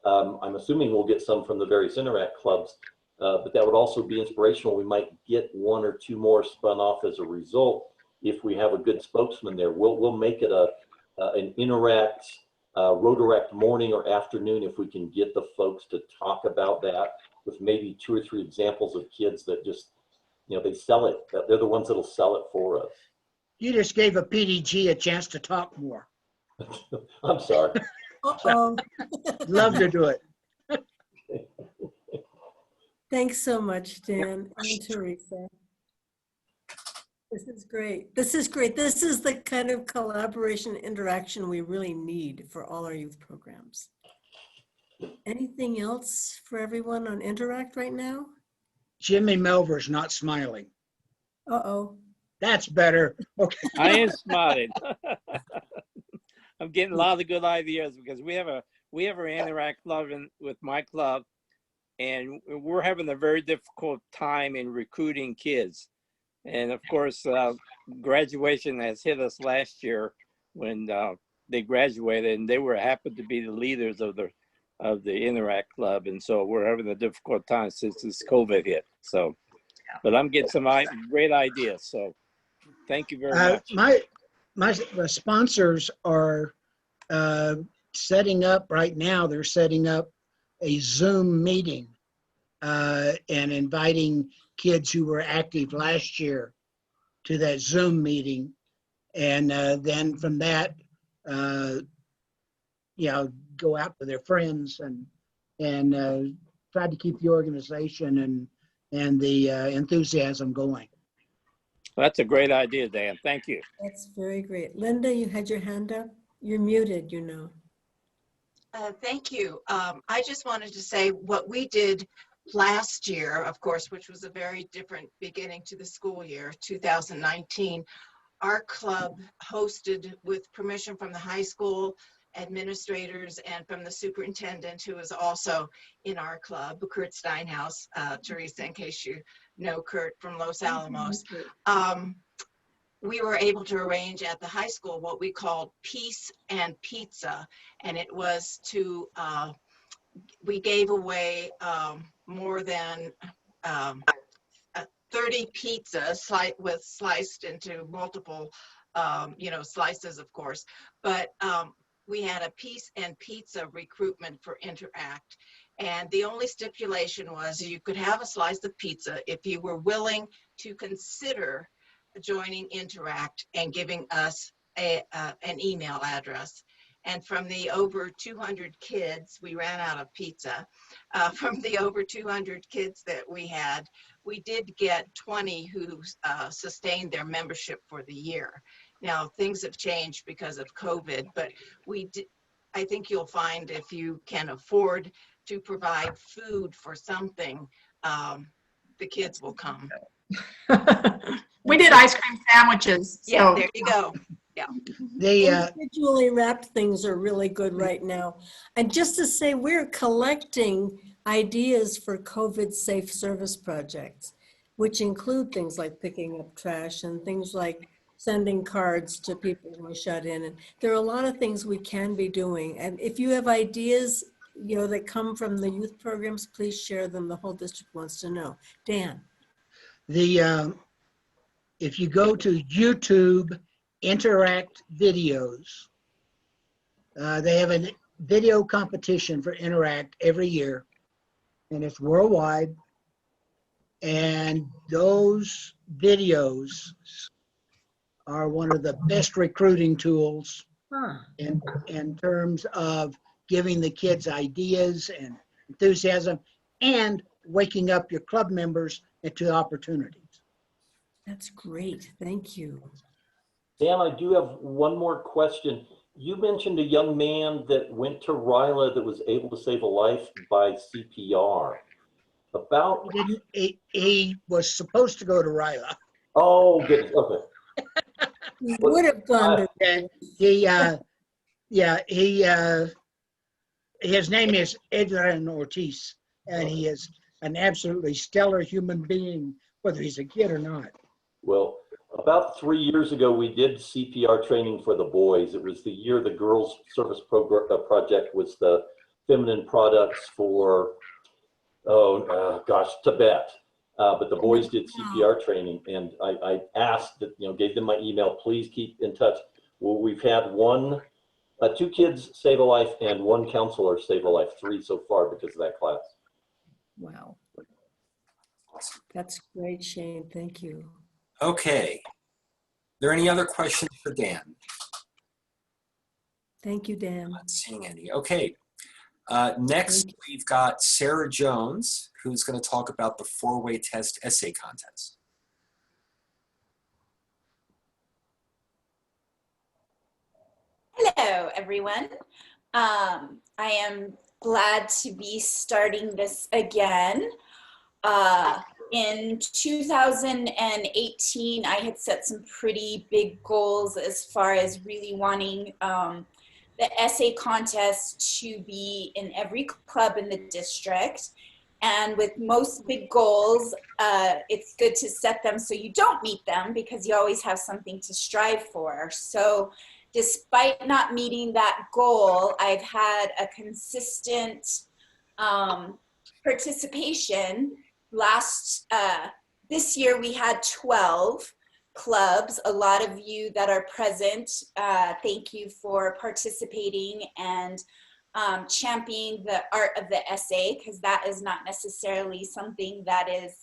I'm assuming we'll get some from the various Interact clubs, but that would also be inspirational. We might get 1 or 2 more spun off as a result if we have a good spokesman there. We'll make it an Interact Rotaract morning or afternoon if we can get the folks to talk about that with maybe 2 or 3 examples of kids that just, they sell it. They're the ones that'll sell it for us. you just gave a PDG a chance to talk more. I'm sorry. Uh-oh. Love to do it. Thanks so much, Dan and Teresa. This is great. This is great. This is the kind of collaboration interaction we really need for all our youth programs. Anything else for everyone on Interact right now? Jimmy Melver's not smiling. Uh-oh. That's better. Okay. I am smiling. I'm getting a lot of good ideas because we have an Interact club with my club, and we're having a very difficult time in recruiting kids. And of course, graduation has hit us last year when they graduated, and they happened to be the leaders of the Interact club, and so we're having a difficult time since this COVID hit. So, but I'm getting some great ideas. So, thank you very much. My sponsors are setting up right now. They're setting up a Zoom meeting and inviting kids who were active last year to that Zoom meeting, and then from that, go out to their friends and try to keep the organization and the enthusiasm going. That's a great idea, Dan. Thank you. That's very great. Linda, you had your hand up. You're muted, Thank you. I just wanted to say what we did last year, of course, which was a very different beginning to the school year, 2019. Our club hosted, with permission from the high school administrators and from the superintendent, who is also in our club, Kurt Steinhaus, Teresa, in case you know Kurt from Los Alamos. We were able to arrange at the high school what we called Peace and Pizza, and it was to, we gave away more than 30 pizzas sliced into multiple, slices, of course, but we had a Peace and Pizza recruitment for Interact. And the only stipulation was you could have a slice of pizza if you were willing to consider joining Interact and giving us an email address. And from the over 200 kids, we ran out of pizza. From the over 200 kids that we had, we did get 20 who sustained their membership for the year. Now, things have changed because of COVID, but I think you'll find if you can afford to provide food for something, the kids will come. We did ice cream sandwiches. So. Yeah, there you go. Yeah. The, Individually wrapped things are really good right now. And just to say, we're collecting ideas for COVID safe service projects, which include things like picking up trash and things like sending cards to people who are shut in. And there are a lot of things we can be doing. And if you have ideas, that come from the youth programs, please share them. The whole district wants to know. Dan. If you go to YouTube Interact videos, they have a video competition for Interact every year, and it's worldwide. And those videos are one of the best recruiting tools in terms of giving the kids ideas and enthusiasm and waking up your club members into opportunities. That's great. Thank you. Dan, I do have one more question. You mentioned a young man that went to RILA that was able to save a life by CPR. He was supposed to go to RILA. Oh, goodness. Okay. He would have gone to. His name is Adrian Ortiz, and he is an absolutely stellar human being, whether he's a kid or not. Well, about 3 years ago, we did CPR training for the boys. It was the year the Girls Service Project was the feminine products for, Tibet. But the boys did CPR training, and I asked that, gave them my email, please keep in touch. Well, we've had two kids save a life and one counselor save a life, 3 so far because of that class. Wow. That's great, Shane. Thank you. Okay. Are there any other questions for Dan? Thank you, Dan. Not seeing any. Okay. Next, we've got Sarah Jones, who's going to talk about the 4-way test essay contest. Hello, everyone. I am glad to be starting this again. In 2018, I had set some pretty big goals as far as really wanting the essay contest to be in every club in the district. And with most big goals, it's good to set them so you don't meet them because you always have something to strive for. So despite not meeting that goal, I've had a consistent participation. This year we had 12 clubs. A lot of you that are present, thank you for participating and championing the art of the essay, because that is not necessarily something that is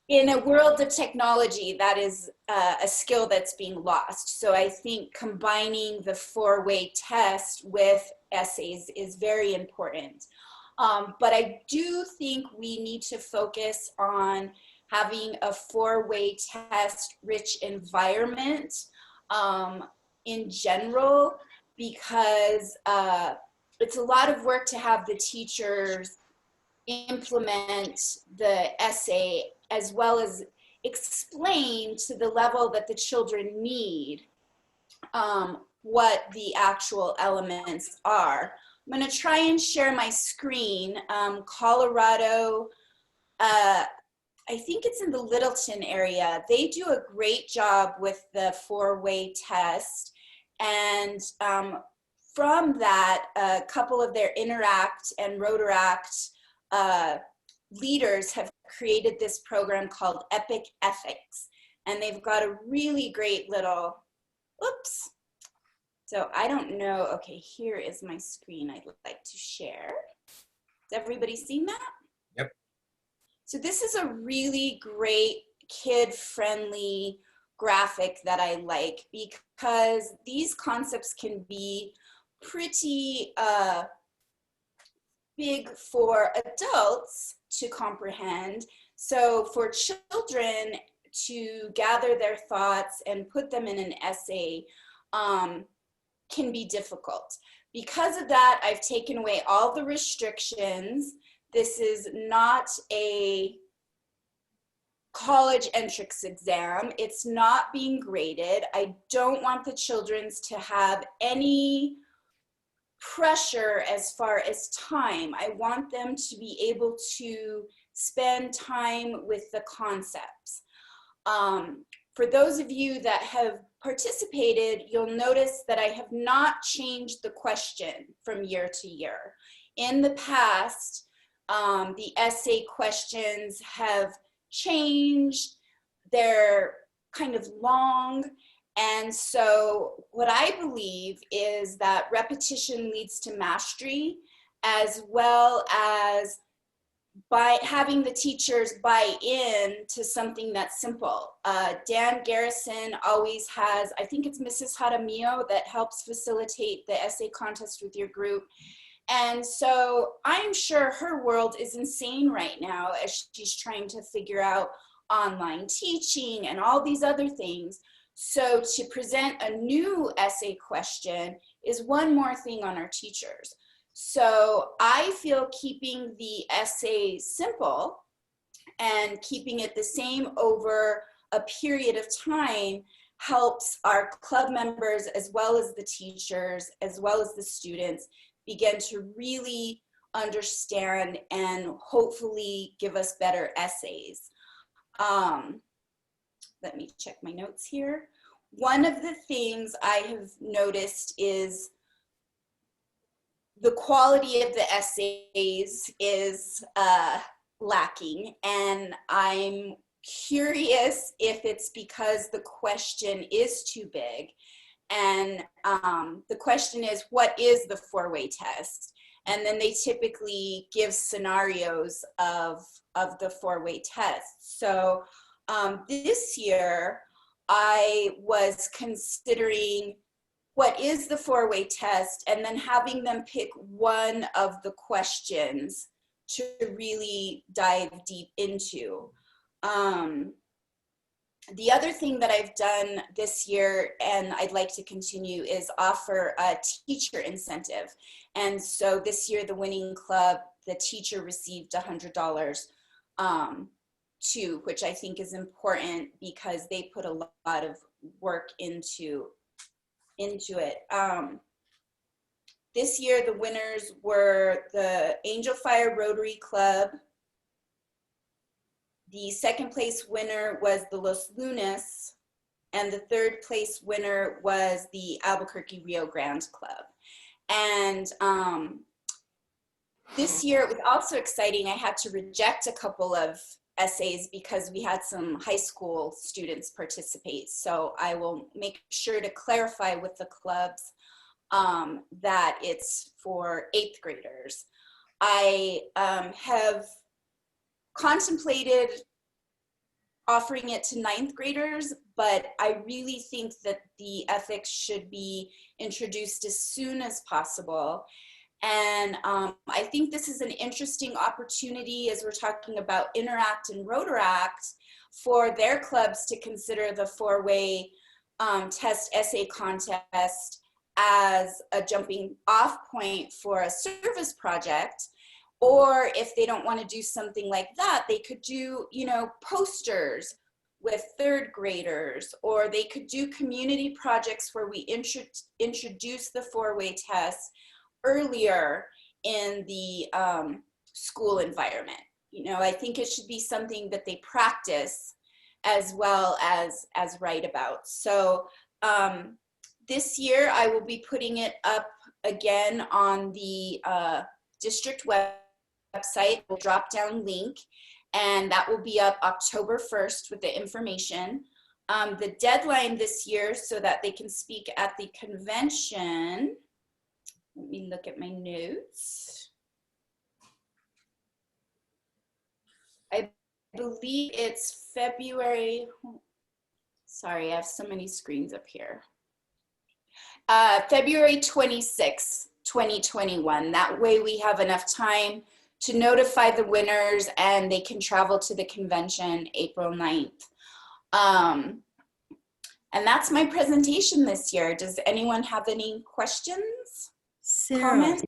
in a world of technology, that is a skill that's being lost. So I think combining the 4-way test with essays is very important. But I do think we need to focus on having a 4-way test rich environment in general, because it's a lot of work to have the teachers implement the essay as well as explain to the level that the children need what the actual elements are. I'm going to try and share my screen. Colorado, I think it's in the Littleton area. They do a great job with the 4-way test. And from that, a couple of their Interact and Rotaract leaders have created this program called Epic Ethics. And they've got a really great little, oops. So I don't know, okay, here is my screen I'd like to share. Has everybody seen that? Yep. So this is a really great kid-friendly graphic that I like, because these concepts can be pretty big for adults to comprehend. So for children to gather their thoughts and put them in an essay can be difficult. Because of that, I've taken away all the restrictions. This is not a college entrance exam. It's not being graded. I don't want the children to have any pressure as far as time. I want them to be able to spend time with the concepts. For those of you that have participated, you'll notice that I have not changed the question from year to year. In the past, the essay questions have changed. They're kind of long. And so what I believe is that repetition leads to mastery, as well as by having the teachers buy in to something that's simple. Dan Garrison always has, I think it's Mrs. Jaramillo that helps facilitate the essay contest with your group. And so I'm sure her world is insane right now as she's trying to figure out online teaching and all these other things. So to present a new essay question is one more thing on our teachers. So I feel keeping the essay simple and keeping it the same over a period of time helps our club members, as well as the teachers, as well as the students, begin to really understand and hopefully give us better essays. Let me check my notes here. One of the things I have noticed is the quality of the essays is lacking, and I'm curious if it's because the question is too big. And the question is, what is the four-way test? And then they typically give scenarios of the four-way test. So this year, I was considering what is the four-way test, and then having them pick one of the questions to really dive deep into. The other thing that I've done this year, and I'd like to continue, is offer a teacher incentive. And so this year, the winning club, the teacher received $100 too, which I think is important because they put a lot of work into it. This year, the winners were the Angel Fire Rotary Club. The second place winner was the Los Lunas, and the third place winner was the Albuquerque Rio Grande Club. And this year, it was also exciting. I had to reject a couple of essays because we had some high school students participate. So I will make sure to clarify with the clubs that it's for 8th graders. I have contemplated offering it to 9th graders, but I really think that the ethics should be introduced as soon as possible. And I think this is an interesting opportunity as we're talking about Interact and Rotaract for their clubs to consider the four-way test essay contest as a jumping off point for a service project. Or if they don't want to do something like that, they could do, posters with 3rd graders, or they could do community projects where we introduce the four-way test earlier in the school environment. I think it should be something that they practice as well as write about. So this year I will be putting it up again on the district website, a drop-down link, and that will be up October 1st with the information. The deadline this year so that they can speak at the convention, let me look at my notes. I believe it's February Sorry, I have so many screens up here. February 26, 2021. That way we have enough time to notify the winners and they can travel to the convention April 9th. And that's my presentation this year. Does anyone have any questions? Sarah, Comments?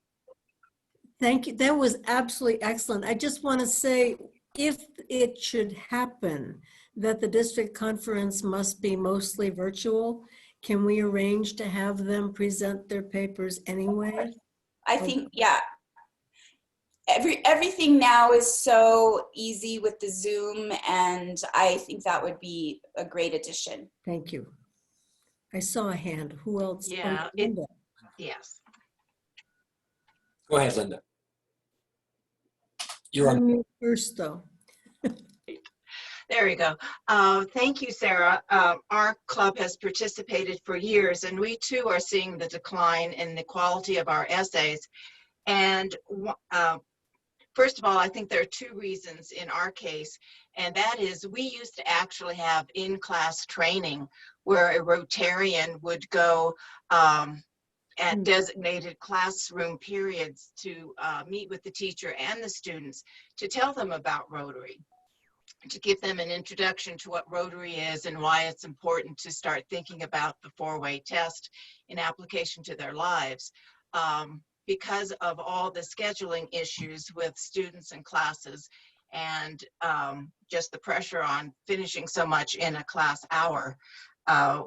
thank you. That was absolutely excellent. I just want to say, if it should happen that the district conference must be mostly virtual, can we arrange to have them present their papers anyway? I think, yeah. Everything now is so easy with the Zoom, and I think that would be a great addition. Thank you. I saw a hand. Who else? Oh, Yeah, Linda. yes. Go ahead, Linda. You're on. Unmute first, though. There we go. Thank you, Sarah. Our club has participated for years, and we too are seeing the decline in the quality of our essays. And first of all, I think there are two reasons in our case, and that is we used to actually have in-class training where a Rotarian would go at designated classroom periods to meet with the teacher and the students to tell them about Rotary, to give them an introduction to what Rotary is and why it's important to start thinking about the four-way test in application to their lives. Because of all the scheduling issues with students and classes and just the pressure on finishing so much in a class hour,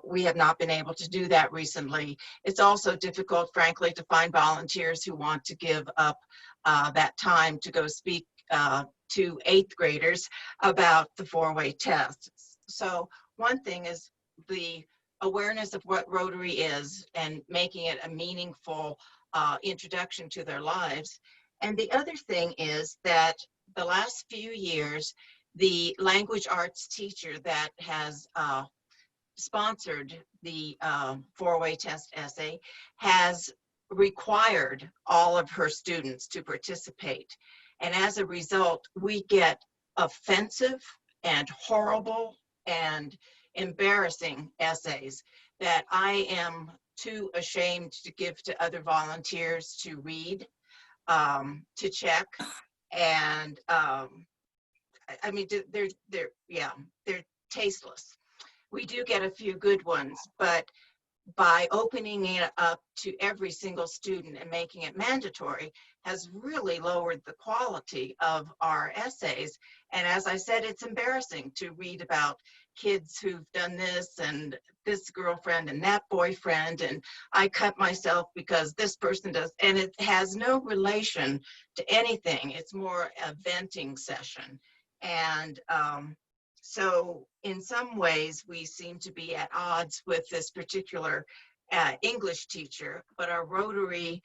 we have not been able to do that recently. It's also difficult, frankly, to find volunteers who want to give up that time to go speak to 8th graders about the four-way test. So one thing is the awareness of what Rotary is and making it a meaningful introduction to their lives. And the other thing is that the last few years, the language arts teacher that has sponsored the four-way test essay has required all of her students to participate. And as a result, we get offensive and horrible and embarrassing essays that I am too ashamed to give to other volunteers to read, to check. And I mean, they're tasteless. We do get a few good ones, but by opening it up to every single student and making it mandatory has really lowered the quality of our essays. And as I said, it's embarrassing to read about kids who've done this and this girlfriend and that boyfriend, and I cut myself because this person does, and it has no relation to anything. It's more a venting session. And so in some ways, we seem to be at odds with this particular English teacher, but our Rotary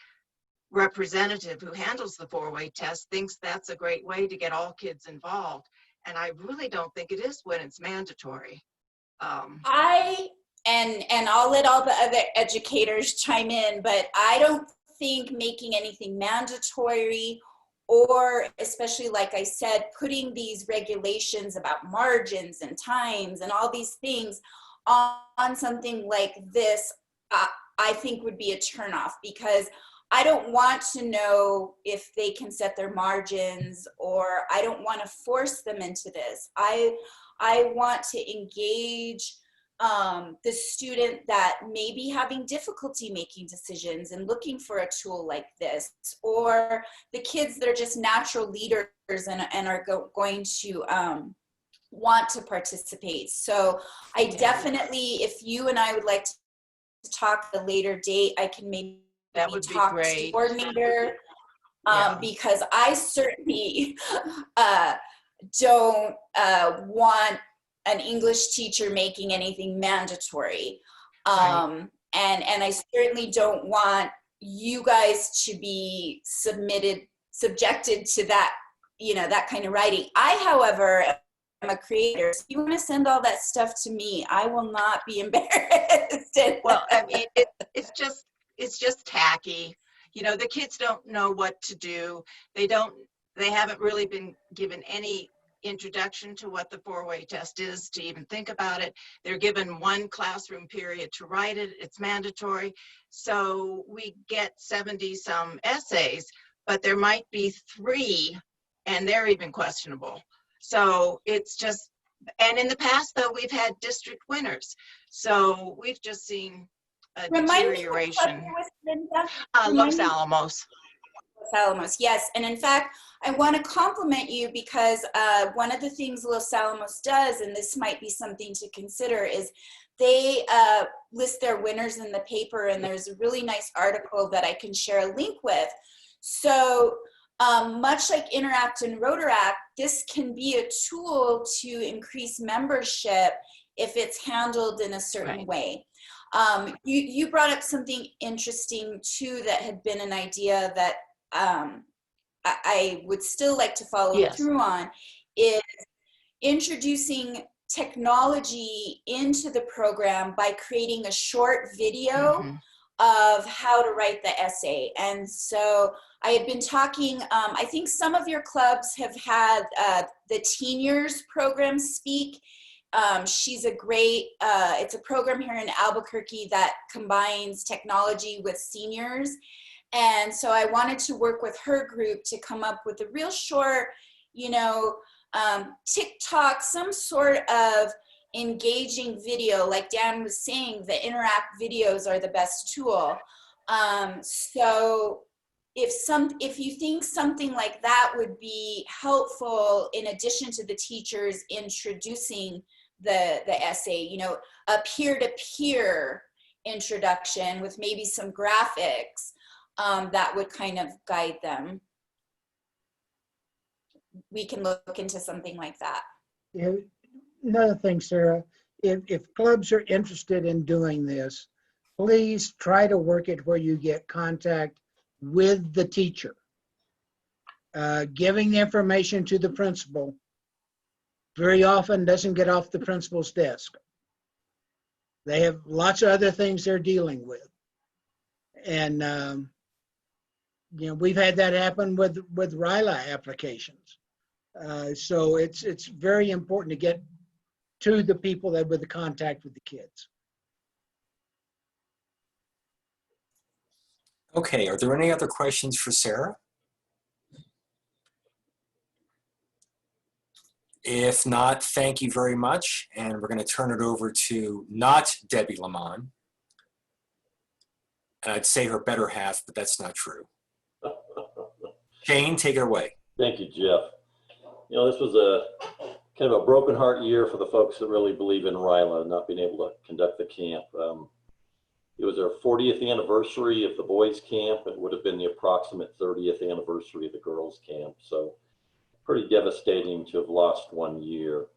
representative who handles the four-way test thinks that's a great way to get all kids involved. And I really don't think it is when it's mandatory. And I'll let all the other educators chime in, but I don't think making anything mandatory, or especially, like I said, putting these regulations about margins and times and all these things on something like this, I think would be a turnoff, because I don't want to know if they can set their margins, or I don't want to force them into this. I want to engage the student that may be having difficulty making decisions and looking for a tool like this, or the kids that are just natural leaders and are going to want to participate. So I definitely, if you and I would like to talk at a later date, I can maybe that would talk be great. to the coordinator, Yeah. because I certainly don't want an English teacher making anything mandatory. And I certainly don't want you guys to be subjected to that, that kind of writing. I, however, am a creator. So if you want to send all that stuff to me, I will not be embarrassed. Well, I mean, it's just tacky. The kids don't know what to do. They haven't really been given any introduction to what the four-way test is to even think about it. They're given one classroom period to write it. It's mandatory. So we get 70 some essays, but there might be 3 and they're even questionable. So it's just, and in the past though, we've had district winners. So we've just seen a deterioration. Los Alamos. Los Alamos, yes. And in fact, I want to compliment you because one of the things Los Alamos does, and this might be something to consider, is they list their winners in the paper, and there's a really nice article that I can share a link with. So much like Interact and Rotaract, this can be a tool to increase membership if it's handled in a certain way. You brought up something interesting too that had been an idea that I would still like to follow through on, is introducing technology into the program by creating a short video of how to write the essay. And so I had been talking, I think some of your clubs have had the Teen Years program speak. She's a great, it's a program here in Albuquerque that combines technology with seniors. And so I wanted to work with her group to come up with a real short, you know, TikTok, some sort of engaging video. Like Dan was saying, the Interact videos are the best tool. So if you think something like that would be helpful, in addition to the teachers introducing the essay, you know, a peer-to-peer introduction with maybe some graphics, that would kind of guide them. We can look into something like that. Yeah, another thing, Sarah, if clubs are interested in doing this, please try to work it where you get contact with the teacher. Giving the information to the principal very often doesn't get off the principal's desk. They have lots of other things they're dealing with. And you know, we've had that happen with RILA applications. So it's very important to get to the people that with the contact with the kids. Okay, are there any other questions for Sarah? If not, thank you very much. And we're going to turn it over to not Debbie Lamont. And I'd say her better half, but that's not true. Shane, take it away. Thank you, Jeff. You know, this was a kind of a broken heart year for the folks that really believe in RILA, not being able to conduct the camp. It was our 40th anniversary of the boys' camp. It would have been the approximate 30th anniversary of the girls' camp. So pretty devastating to have lost 1 year.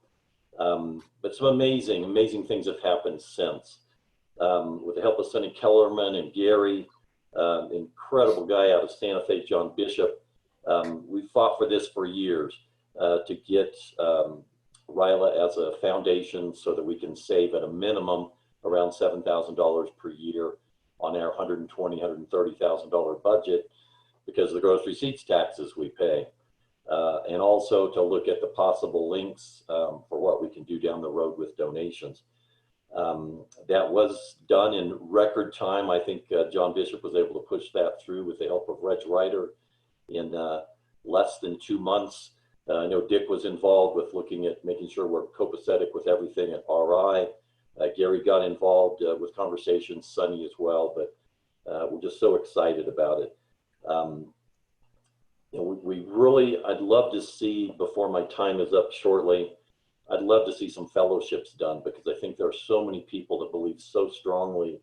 But some amazing things have happened since. With the help of Sonny Kellerman and Gary, incredible guy out of Santa Fe, John Bishop, we fought for this for years to get RILA as a foundation so that we can save at a minimum around $7,000 per year on our $120,000, $130,000 budget because of the gross receipts taxes we pay. And also to look at the possible links for what we can do down the road with donations. That was done in record time. I think John Bishop was able to push that through with the help of Reg Ryder in less than 2 months. I know Dick was involved with looking at making sure we're copacetic with everything at RI. Gary got involved with conversations, Sonny as well, but we're just so excited about it. You know, we really, I'd love to see, before my time is up shortly, I'd love to see some fellowships done because I think there are so many people that believe so strongly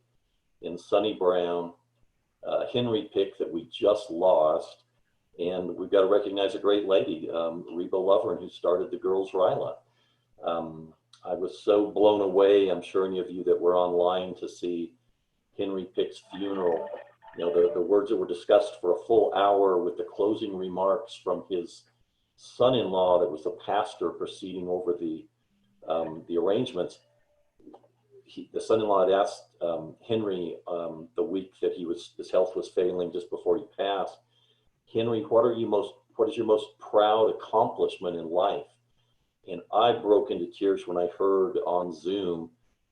in Sonny Brown, Henry Pick that we just lost, and we've got to recognize a great lady, Reba Loveren, who started the Girls RILA. I was so blown away, I'm sure any of you that were online to see Henry Pick's funeral. You know, the words that were discussed for a full hour with the closing remarks from his son-in-law that was the pastor proceeding over the arrangements. The son-in-law had asked Henry the week that his health was failing just before he passed, Henry, what is your most proud accomplishment in life? And I broke into tears when I heard on Zoom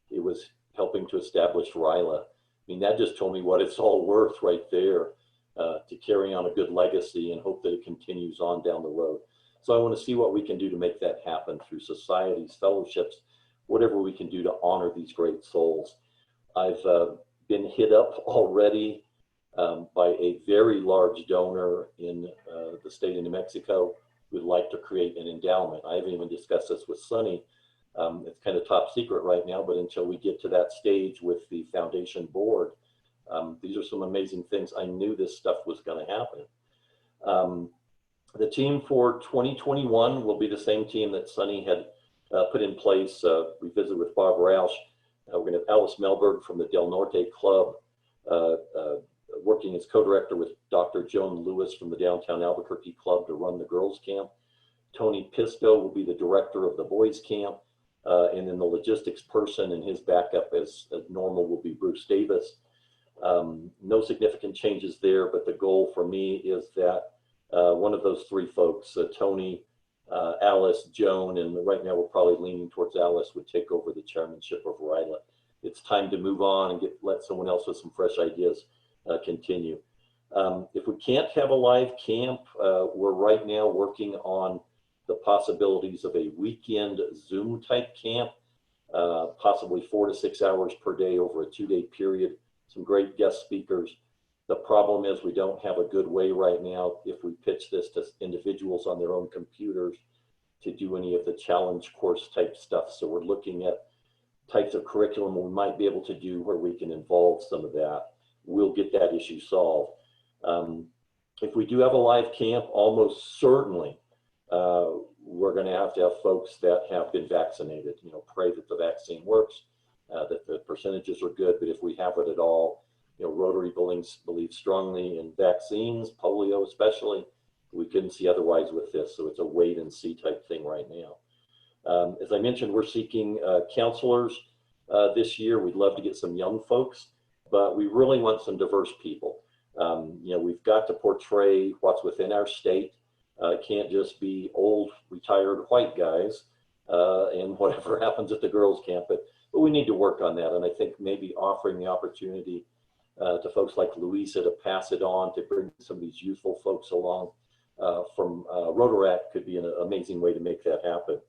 it was helping to establish RILA. I mean, that just told me what it's all worth right there, to carry on a good legacy and hope that it continues on down the road. So I want to see what we can do to make that happen through societies, fellowships, whatever we can do to honor these great souls. I've been hit up already by a very large donor in the state of New Mexico who would like to create an endowment. I haven't even discussed this with Sonny. It's kind of top secret right now, but until we get to that stage with the foundation board, these are some amazing things. I knew this stuff was going to happen. The team for 2021 will be the same team that Sonny had put in place. We visited with Bob Roush. We're going to have Alice Melberg from the Del Norte Club, working as co-director with Dr. Joan Lewis from the Downtown Albuquerque Club to run the girls camp. Tony Pisto will be the director of the boys camp. And then the logistics person and his backup as normal will be Bruce Davis. No significant changes there, but the goal for me is that one of those three folks, Tony, Alice, Joan, and right now we're probably leaning towards Alice, would take over the chairmanship of RILA. It's time to move on and let someone else with some fresh ideas continue. If we can't have a live camp, we're right now working on the possibilities of a weekend Zoom type camp, possibly 4 to 6 hours per day over a 2-day period, some great guest speakers. The problem is we don't have a good way right now, if we pitch this to individuals on their own computers, to do any of the challenge course type stuff. So we're looking at types of curriculum we might be able to do where we can involve some of that. We'll get that issue solved. If we do have a live camp, almost certainly we're going to have folks that have been vaccinated. You know, pray that the vaccine works, that the percentages are good. But if we have it at all, you know, Rotary believes strongly in vaccines, polio especially. We couldn't see otherwise with this, so it's a wait and see type thing right now. As I mentioned, we're seeking counselors this year. We'd love to get some young folks, but we really want some diverse people. You know, we've got to portray what's within our state. It can't just be old, retired white guys and whatever happens at the girls' camp, but we need to work on that. And I think maybe offering the opportunity to folks like Louisa to pass it on, to bring some of these youthful folks along from Rotaract could be an amazing way to make that happen.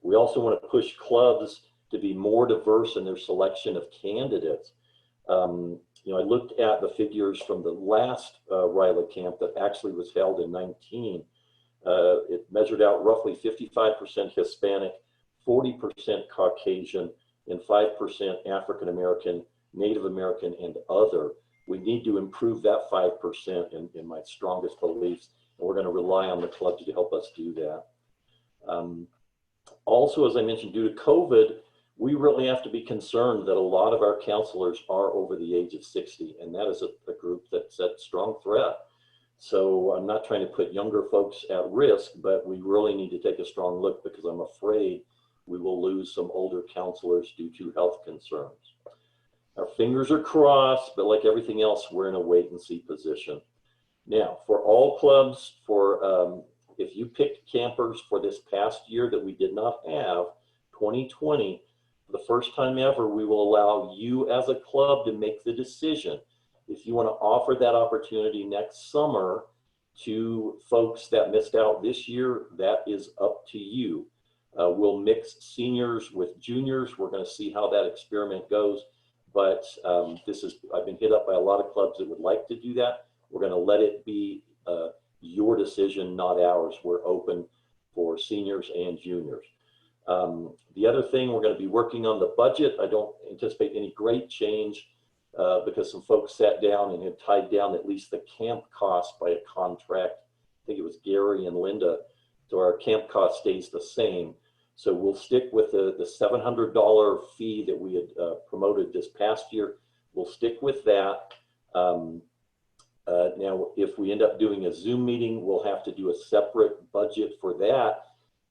We also want to push clubs to be more diverse in their selection of candidates. You know, I looked at the figures from the last RILA camp that actually was held in 19. It measured out roughly 55% Hispanic, 40% Caucasian, and 5% African American, Native American, and other. We need to improve that 5% in my strongest beliefs, and we're going to rely on the club to help us do that. Also, as I mentioned, due to COVID, we really have to be concerned that a lot of our counselors are over the age of 60, and that is a group that's at strong threat. So I'm not trying to put younger folks at risk, but we really need to take a strong look, because I'm afraid we will lose some older counselors due to health concerns. Our fingers are crossed, but like everything else, we're in a wait and see position. Now, for all clubs, if you picked campers for this past year that we did not have, 2020, for the first time ever, we will allow you as a club to make the decision. If you want to offer that opportunity next summer to folks that missed out this year, that is up to you. We'll mix seniors with juniors. We're going to see how that experiment goes. But I've been hit up by a lot of clubs that would like to do that. We're going to let it be your decision, not ours. We're open for seniors and juniors. The other thing, we're going to be working on the budget. I don't anticipate any great change because some folks sat down and had tied down at least the camp cost by a contract. I think it was Gary and Linda. So our camp cost stays the same. So we'll stick with the $700 fee that we had promoted this past year. We'll stick with that. Now, if we end up doing a Zoom meeting, we'll have to do a separate budget for that.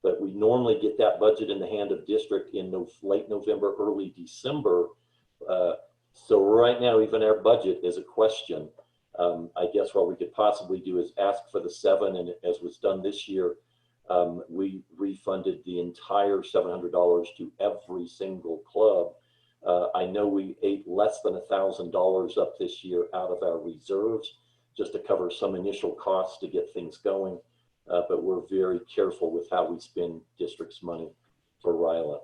But we normally get that budget in the hand of district in late November, early December. So right now, even our budget is a question. I guess what we could possibly do is ask for the 7, and as was done this year, We refunded the entire $700 to every single club. I know we ate less than $1,000 up this year out of our reserves just to cover some initial costs to get things going. But we're very careful with how we spend district's money for RILA.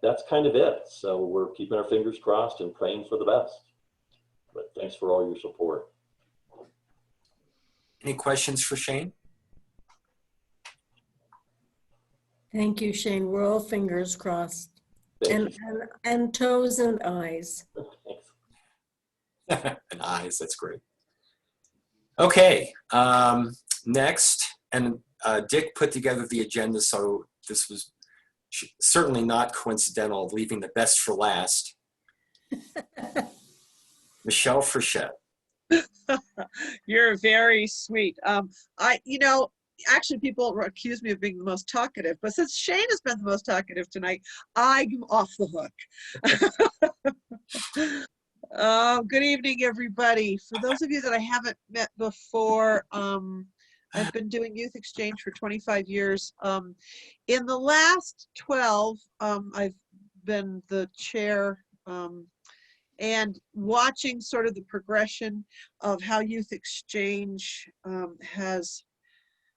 That's kind of it. So we're keeping our fingers crossed and praying for the best. But thanks for all your support. Any questions for Shane? Thank you, Shane. We're all fingers crossed. Thank And toes and eyes. Thanks. And eyes, that's great. Okay, next, and Dick put together the agenda, so this was certainly not coincidental, leaving the best for last. Michelle Frechette. You're very sweet. Actually, people accuse me of being the most talkative, but since Shane has been the most talkative tonight, I'm off the hook. Good evening, everybody. For those of you that I haven't met before, I've been doing youth exchange for 25 years. In the last 12, I've been the chair and watching sort of the progression of how youth exchange has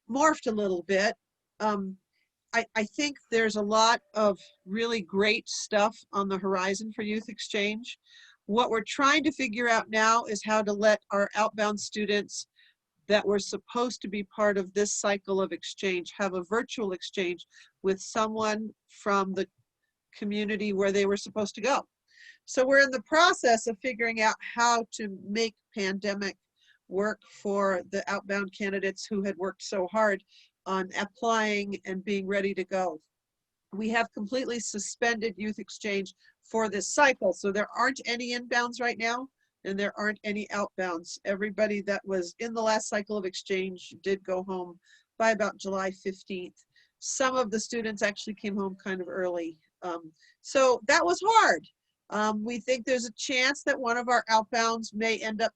morphed a little bit. I think there's a lot of really great stuff on the horizon for youth exchange. What we're trying to figure out now is how to let our outbound students that were supposed to be part of this cycle of exchange have a virtual exchange with someone from the community where they were supposed to go. So we're in the process of figuring out how to make pandemic work for the outbound candidates who had worked so hard on applying and being ready to go. We have completely suspended youth exchange for this cycle. So there aren't any inbounds right now, and there aren't any outbounds. Everybody that was in the last cycle of exchange did go home by about July 15th. Some of the students actually came home kind of early. So that was hard. We think there's a chance that one of our outbounds may end up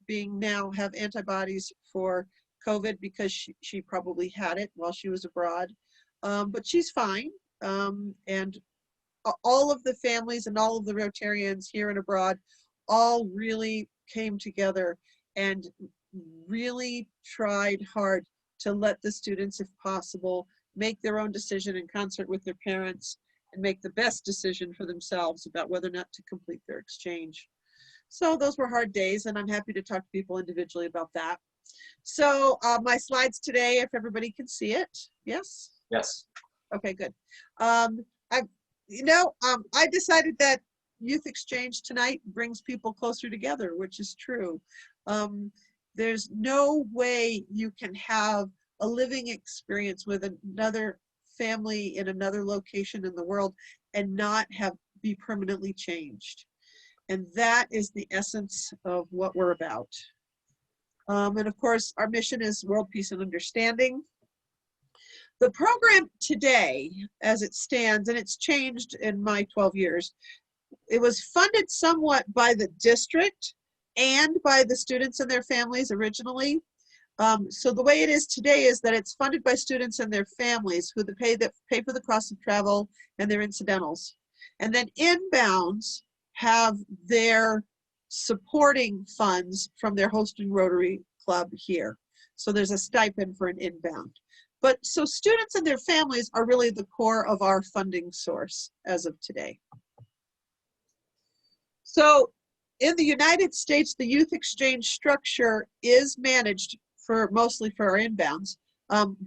have antibodies for COVID because she probably had it while she was abroad. But she's fine. And all of the families and all of the Rotarians here and abroad all really came together and really tried hard to let the students, if possible, make their own decision in concert with their parents and make the best decision for themselves about whether or not to complete their exchange. So those were hard days, and I'm happy to talk to people individually about that. So my slides today, if everybody can see it. Yes? Yes. Okay, good. I decided that youth exchange tonight brings people closer together, which is true. There's no way you can have a living experience with another family in another location in the world and not be permanently changed. And that is the essence of what we're about. And of course, our mission is world peace and understanding. The program today, as it stands, and it's changed in my 12 years, it was funded somewhat by the district and by the students and their families originally. So the way it is today is that it's funded by students and their families who pay for the cost of travel and their incidentals. And then inbounds have their supporting funds from their hosting Rotary Club here. So there's a stipend for an inbound. But so students and their families are really the core of our funding source as of today. So in the United States, the youth exchange structure is managed mostly for our inbounds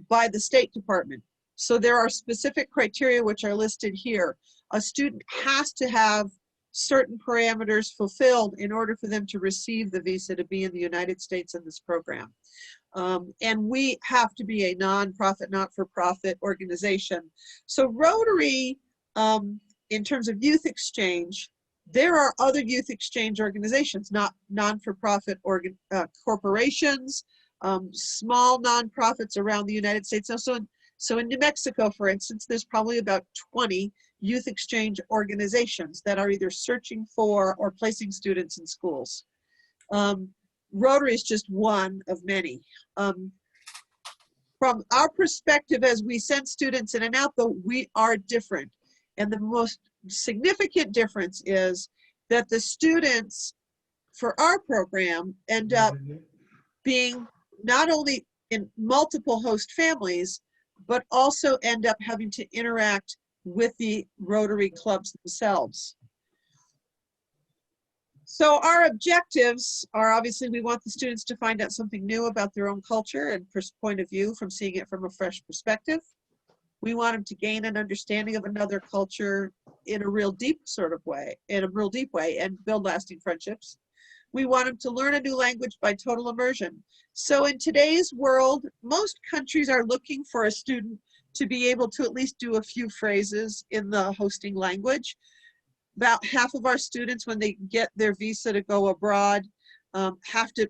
by the State Department. So there are specific criteria which are listed here. A student has to have certain parameters fulfilled in order for them to receive the visa to be in the United States in this program. And we have to be a nonprofit, not-for-profit organization. So Rotary, in terms of youth exchange, there are other youth exchange organizations, not non-for-profit corporations, small nonprofits around the United States. So in New Mexico, for instance, there's probably about 20 youth exchange organizations that are either searching for or placing students in schools. Rotary is just one of many. from our perspective as we send students in and out, though, we are different. And the most significant difference is that the students for our program end up being not only in multiple host families, but also end up having to interact with the Rotary clubs themselves. So our objectives are, obviously, we want the students to find out something new about their own culture and point of view from seeing it from a fresh perspective. We want them to gain an understanding of another culture in a real deep sort of way, and build lasting friendships. We want them to learn a new language by total immersion. So in today's world, most countries are looking for a student to be able to at least do a few phrases in the hosting language. About half of our students, when they get their visa to go abroad, have to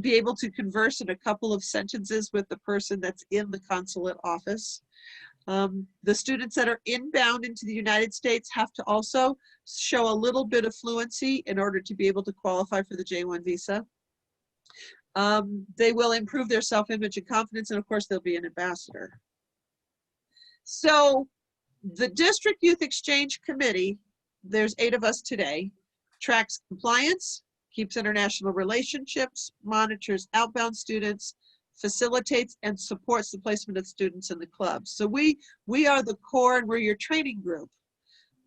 be able to converse in a couple of sentences with the person that's in the consulate office. The students that are inbound into the United States have to also show a little bit of fluency in order to be able to qualify for the J-1 visa. They will improve their self-image and confidence, and of course, they'll be an ambassador. So the District Youth Exchange Committee, there's 8 of us today, tracks compliance, keeps international relationships, monitors outbound students, facilitates and supports the placement of students in the clubs. So we are the core, and we're your training group.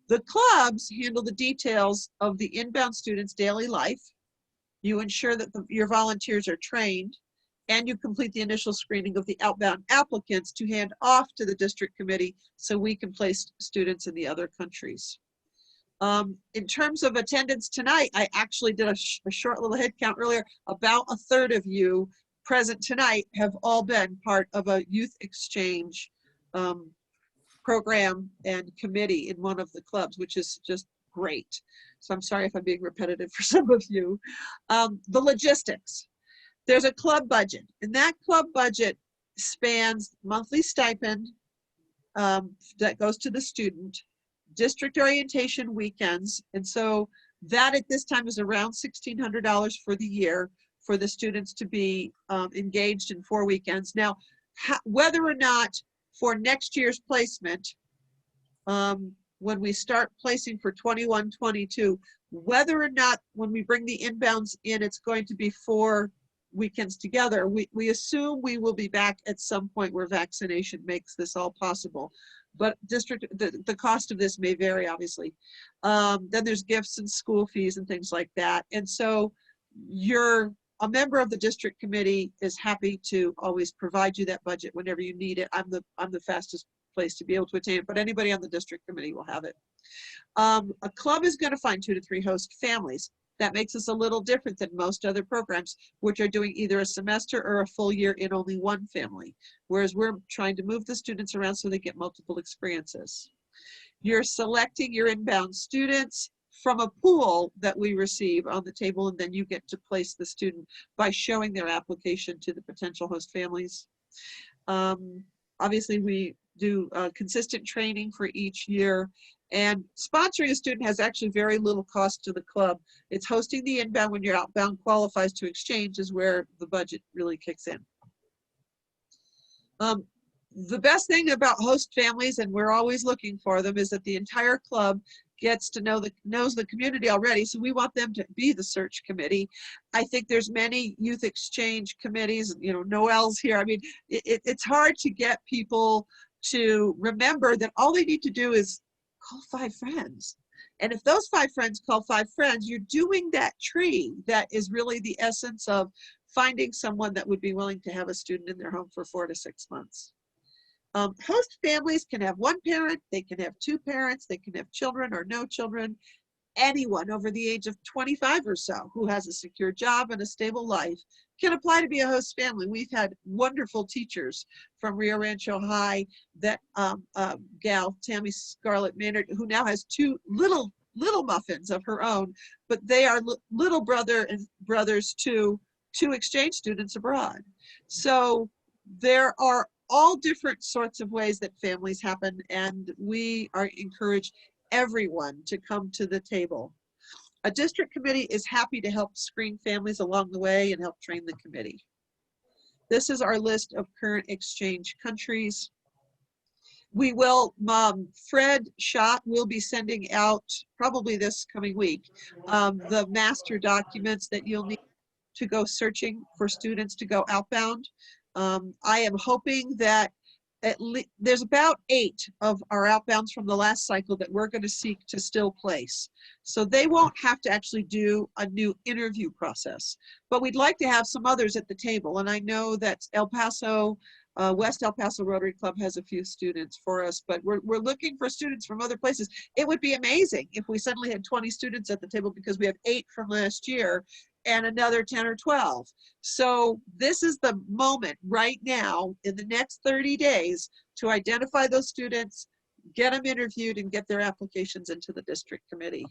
The clubs handle the details of the inbound students' daily life. You ensure that your volunteers are trained, and you complete the initial screening of the outbound applicants to hand off to the district committee so we can place students in the other countries. In terms of attendance tonight, I actually did a short little head count earlier. About a third of you present tonight have all been part of a youth exchange program and committee in one of the clubs, which is just great. So I'm sorry if I'm being repetitive for some of you. The logistics. There's a club budget, and that club budget spans monthly stipend that goes to the student, district orientation weekends, and so that at this time is around $1,600 for the year for the students to be engaged in 4 weekends. Now, whether or not for next year's placement, when we start placing for 21-22, whether or not when we bring the inbounds in, it's going to be 4 weekends together, we assume we will be back at some point where vaccination makes this all possible. But the cost of this may vary, obviously. Then there's gifts and school fees and things like that. And so a member of the district committee is happy to always provide you that budget whenever you need it. I'm the fastest place to be able to attain it, but anybody on the district committee will have it. A club is going to find 2 to 3 host families. That makes us a little different than most other programs, which are doing either a semester or a full year in only 1 family, whereas we're trying to move the students around so they get multiple experiences. You're selecting your inbound students from a pool that we receive on the table, and then you get to place the student by showing their application to the potential host families. Obviously, we do consistent training for each year, and sponsoring a student has actually very little cost to the club. It's hosting the inbound when your outbound qualifies to exchange is where the budget really kicks in. The best thing about host families, and we're always looking for them, is that the entire club gets to knows the community already, so we want them to be the search committee. I think there's many youth exchange committees, Noelle's here. I mean, it's hard to get people to remember that all they need to do is call 5 friends. And if those 5 friends call 5 friends, you're doing that tree that is really the essence of finding someone that would be willing to have a student in their home for 4 to 6 months. Host families can have 1 parent, they can have 2 parents, they can have children or no children. Anyone over the age of 25 or so who has a secure job and a stable life can apply to be a host family. We've had wonderful teachers from Rio Rancho High, that gal, Tammy Scarlett Maynard, who now has 2 little muffins of her own, but they are little brothers to 2 exchange students abroad. So there are all different sorts of ways that families happen, and we encourage everyone to come to the table. A district committee is happy to help screen families along the way and help train the committee. This is our list of current exchange countries. We will, Fred Schott will be sending out, probably this coming week, the master documents that you'll need to go searching for students to go outbound. I am hoping that there's about 8 of our outbounds from the last cycle that we're going to seek to still place. So they won't have to actually do a new interview process, but we'd like to have some others at the table. And I know that El Paso, West El Paso Rotary Club has a few students for us, but we're looking for students from other places. It would be amazing if we suddenly had 20 students at the table, because we have 8 from last year and another 10 or 12. So this is the moment right now in the next 30 days to identify those students, get them interviewed, and get their applications into the district committee.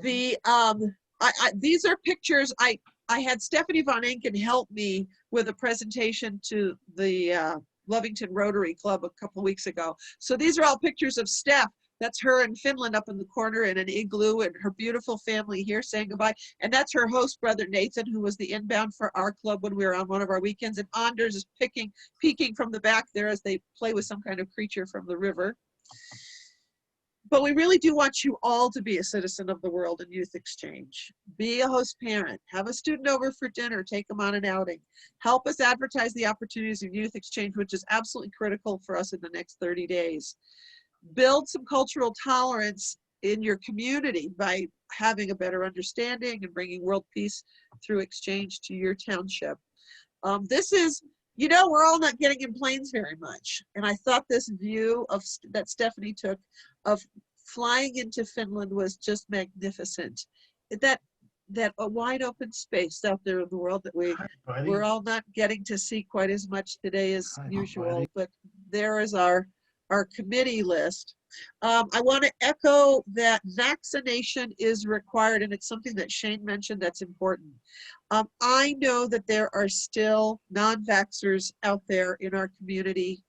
These are pictures. I had Stephanie Von Enken help me with a presentation to the Lovington Rotary Club a couple weeks ago. So these are all pictures of Steph. That's her in Finland up in the corner in an igloo, and her beautiful family here saying goodbye. And that's her host brother, Nathan, who was the inbound for our club when we were on one of our weekends. And Anders is peeking from the back there as they play with some kind of creature from the river. But we really do want you all to be a citizen of the world in youth exchange. Be a host parent. Have a student over for dinner. Take them on an outing. Help us advertise the opportunities of youth exchange, which is absolutely critical for us in the next 30 days. Build some cultural tolerance in your community by having a better understanding and bringing world peace through exchange to your township. This is, you know, we're all not getting in planes very much. And I thought this view that Stephanie took of flying into Finland was just magnificent. That a wide open space out there in the world that we're all not getting to see quite as much today as usual. But there is our committee list. I want to echo that vaccination is required, and it's something that Shane mentioned that's important. I know that there are still non-vaxxers out there in our community,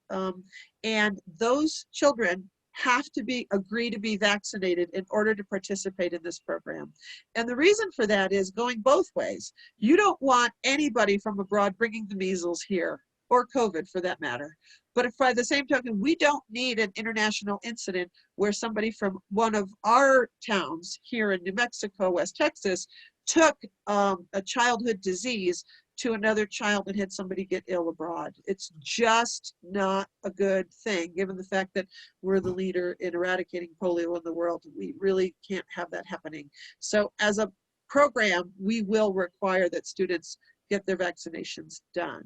and those children have to agree to be vaccinated in order to participate in this program. And the reason for that is going both ways. You don't want anybody from abroad bringing the measles here, or COVID for that matter. But if by the same token, we don't need an international incident where somebody from one of our towns here in New Mexico, West Texas, took a childhood disease to another child and had somebody get ill abroad. It's just not a good thing, given the fact that we're the leader in eradicating polio in the world. We really can't have that happening. So as a program, we will require that students get their vaccinations done.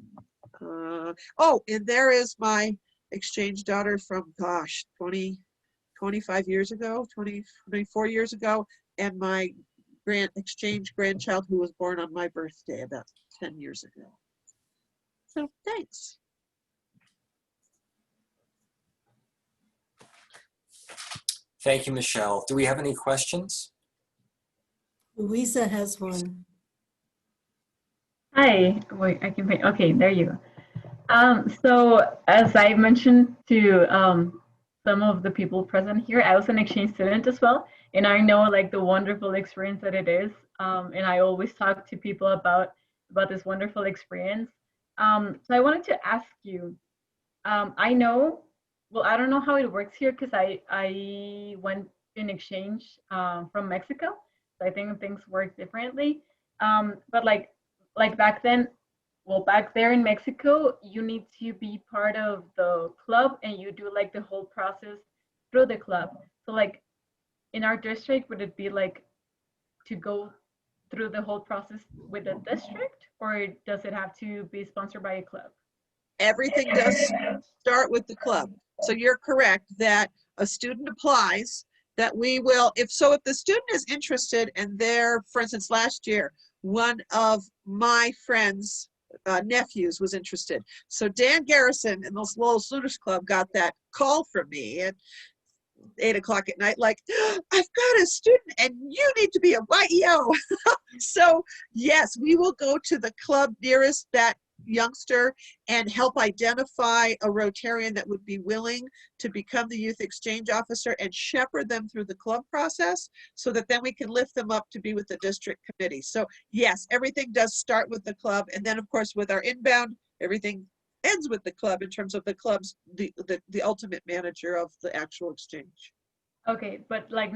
Oh, and there is my exchange daughter from, gosh, 25 years ago, 24 years ago, and my exchange grandchild who was born on my birthday about 10 years ago. So thanks. Thank you, Michelle. Do we have any questions? Louisa has one. Hi, wait, I can, okay, there you go. So as I mentioned to some of the people present here, I was an exchange student as well, and I know like the wonderful experience that it is, and I always talk to people about this wonderful experience. So I wanted to ask you, I know, well, I don't know how it works here because I went in exchange from Mexico, so I think things work differently, but like back then, well, back there in Mexico, you need to be part of the club and you do like the whole process through the club. So like in our district, would it be like to go through the whole process with the district, or does it have to be sponsored by a club? Everything does start with the club. So you're correct that a student applies, that we will, if the student is interested and they're, for instance, last year, one of my friends' nephews was interested. So Dan Garrison in the Lowell Students Club got that call from me at 8 o'clock at night, like, I've got a student and you need to be a YEO. So yes, we will go to the club nearest that youngster and help identify a Rotarian that would be willing to become the youth exchange officer and shepherd them through the club process so that then we can lift them up to be with the district committee. So yes, everything does start with the club. And then of course with our inbound, everything ends with the club in terms of the club's, the ultimate manager of the actual exchange. Okay, but like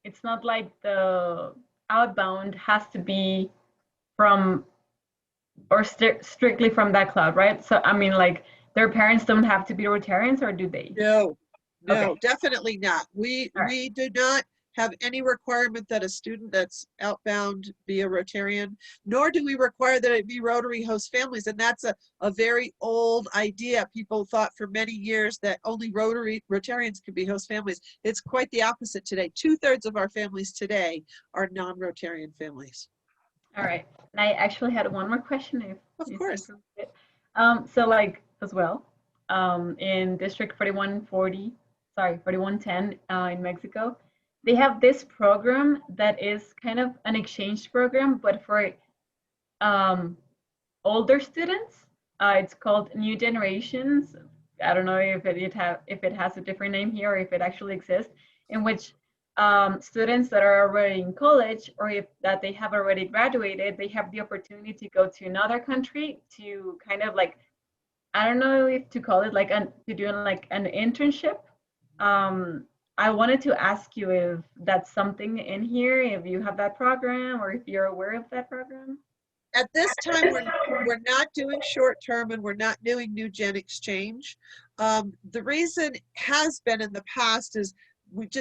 it's not like the outbound has to be from or strictly from that club, right? So I mean, like their parents don't have to be Rotarians, or do they? No, Okay. definitely not. We do not have any requirement that a student that's outbound be a Rotarian, nor do we require that it be Rotary host families. And that's a very old idea. People thought for many years that only Rotarians could be host families. It's quite the opposite today. 2/3 of our families today are non-Rotarian families. All right. And I actually had one more question. Of course. So like as well, in District 4110 in Mexico, they have this program that is kind of an exchange program, but for older students. It's called New Generations. I don't know if it has a different name here or if it actually exists, in which students that are already in college or if that they have already graduated, they have the opportunity to go to another country to kind of like, I don't know if to call it like to do like an internship. I wanted to ask you if that's something in here, if you have that program or if you're aware of that program. At this time, we're not doing short term and we're not doing New Gen Exchange. The reason has been in the past is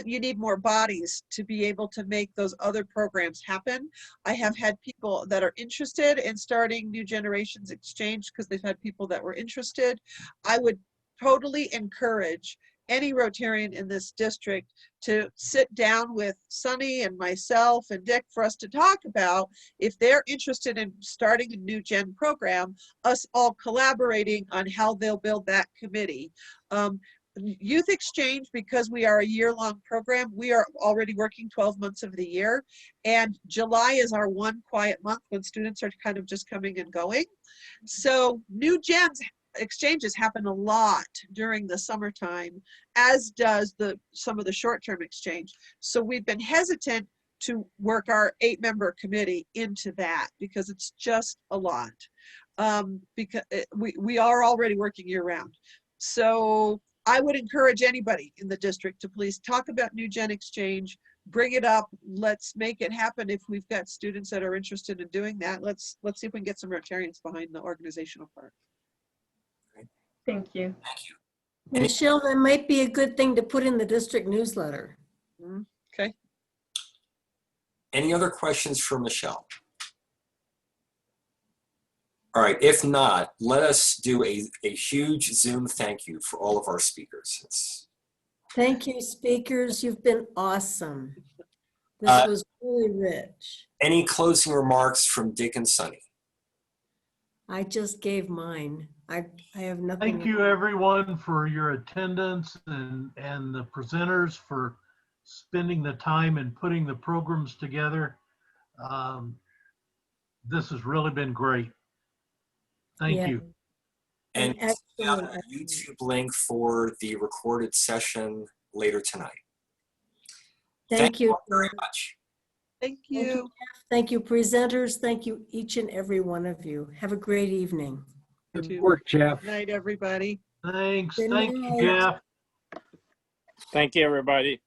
you need more bodies to be able to make those other programs happen. I have had people that are interested in starting New Generations Exchange because they've had people that were interested. I would totally encourage any Rotarian in this district to sit down with Sunny and myself and Dick for us to talk about if they're interested in starting a New Gen program, us all collaborating on how they'll build that committee. Youth Exchange, because we are a year-long program, we are already working 12 months of the year, and July is our one quiet month when students are kind of just coming and going. So New Gen's exchanges happen a lot during the summertime, as does some of the short-term exchange. So we've been hesitant to work our 8-member committee into that because it's just a lot. Because we are already working year-round. So I would encourage anybody in the district to please talk about New Gen Exchange, bring it up. Let's make it happen. If we've got students that are interested in doing that, let's see if we can get some Rotarians behind the organizational part. Thank you. Thank you. Michelle, that might be a good thing to put in the district newsletter. Okay. Any other questions for Michelle? All right, if not, let us do a huge Zoom thank you for all of our speakers. Thank you, speakers. You've been awesome. This was really rich. Any closing remarks from Dick and Sunny? I just gave mine. I have nothing. Thank you, everyone, for your attendance and the presenters for spending the time and putting the programs together. This has really been great. Thank you. And we'll have a YouTube link for the recorded session later tonight. Thank you all very much. Thank you. Thank you, presenters. Thank you, each and every one of you. Have a great evening. Good work, Jeff. Good night, everybody. Thanks. Good Thank you, night. Jeff. Thank you, everybody.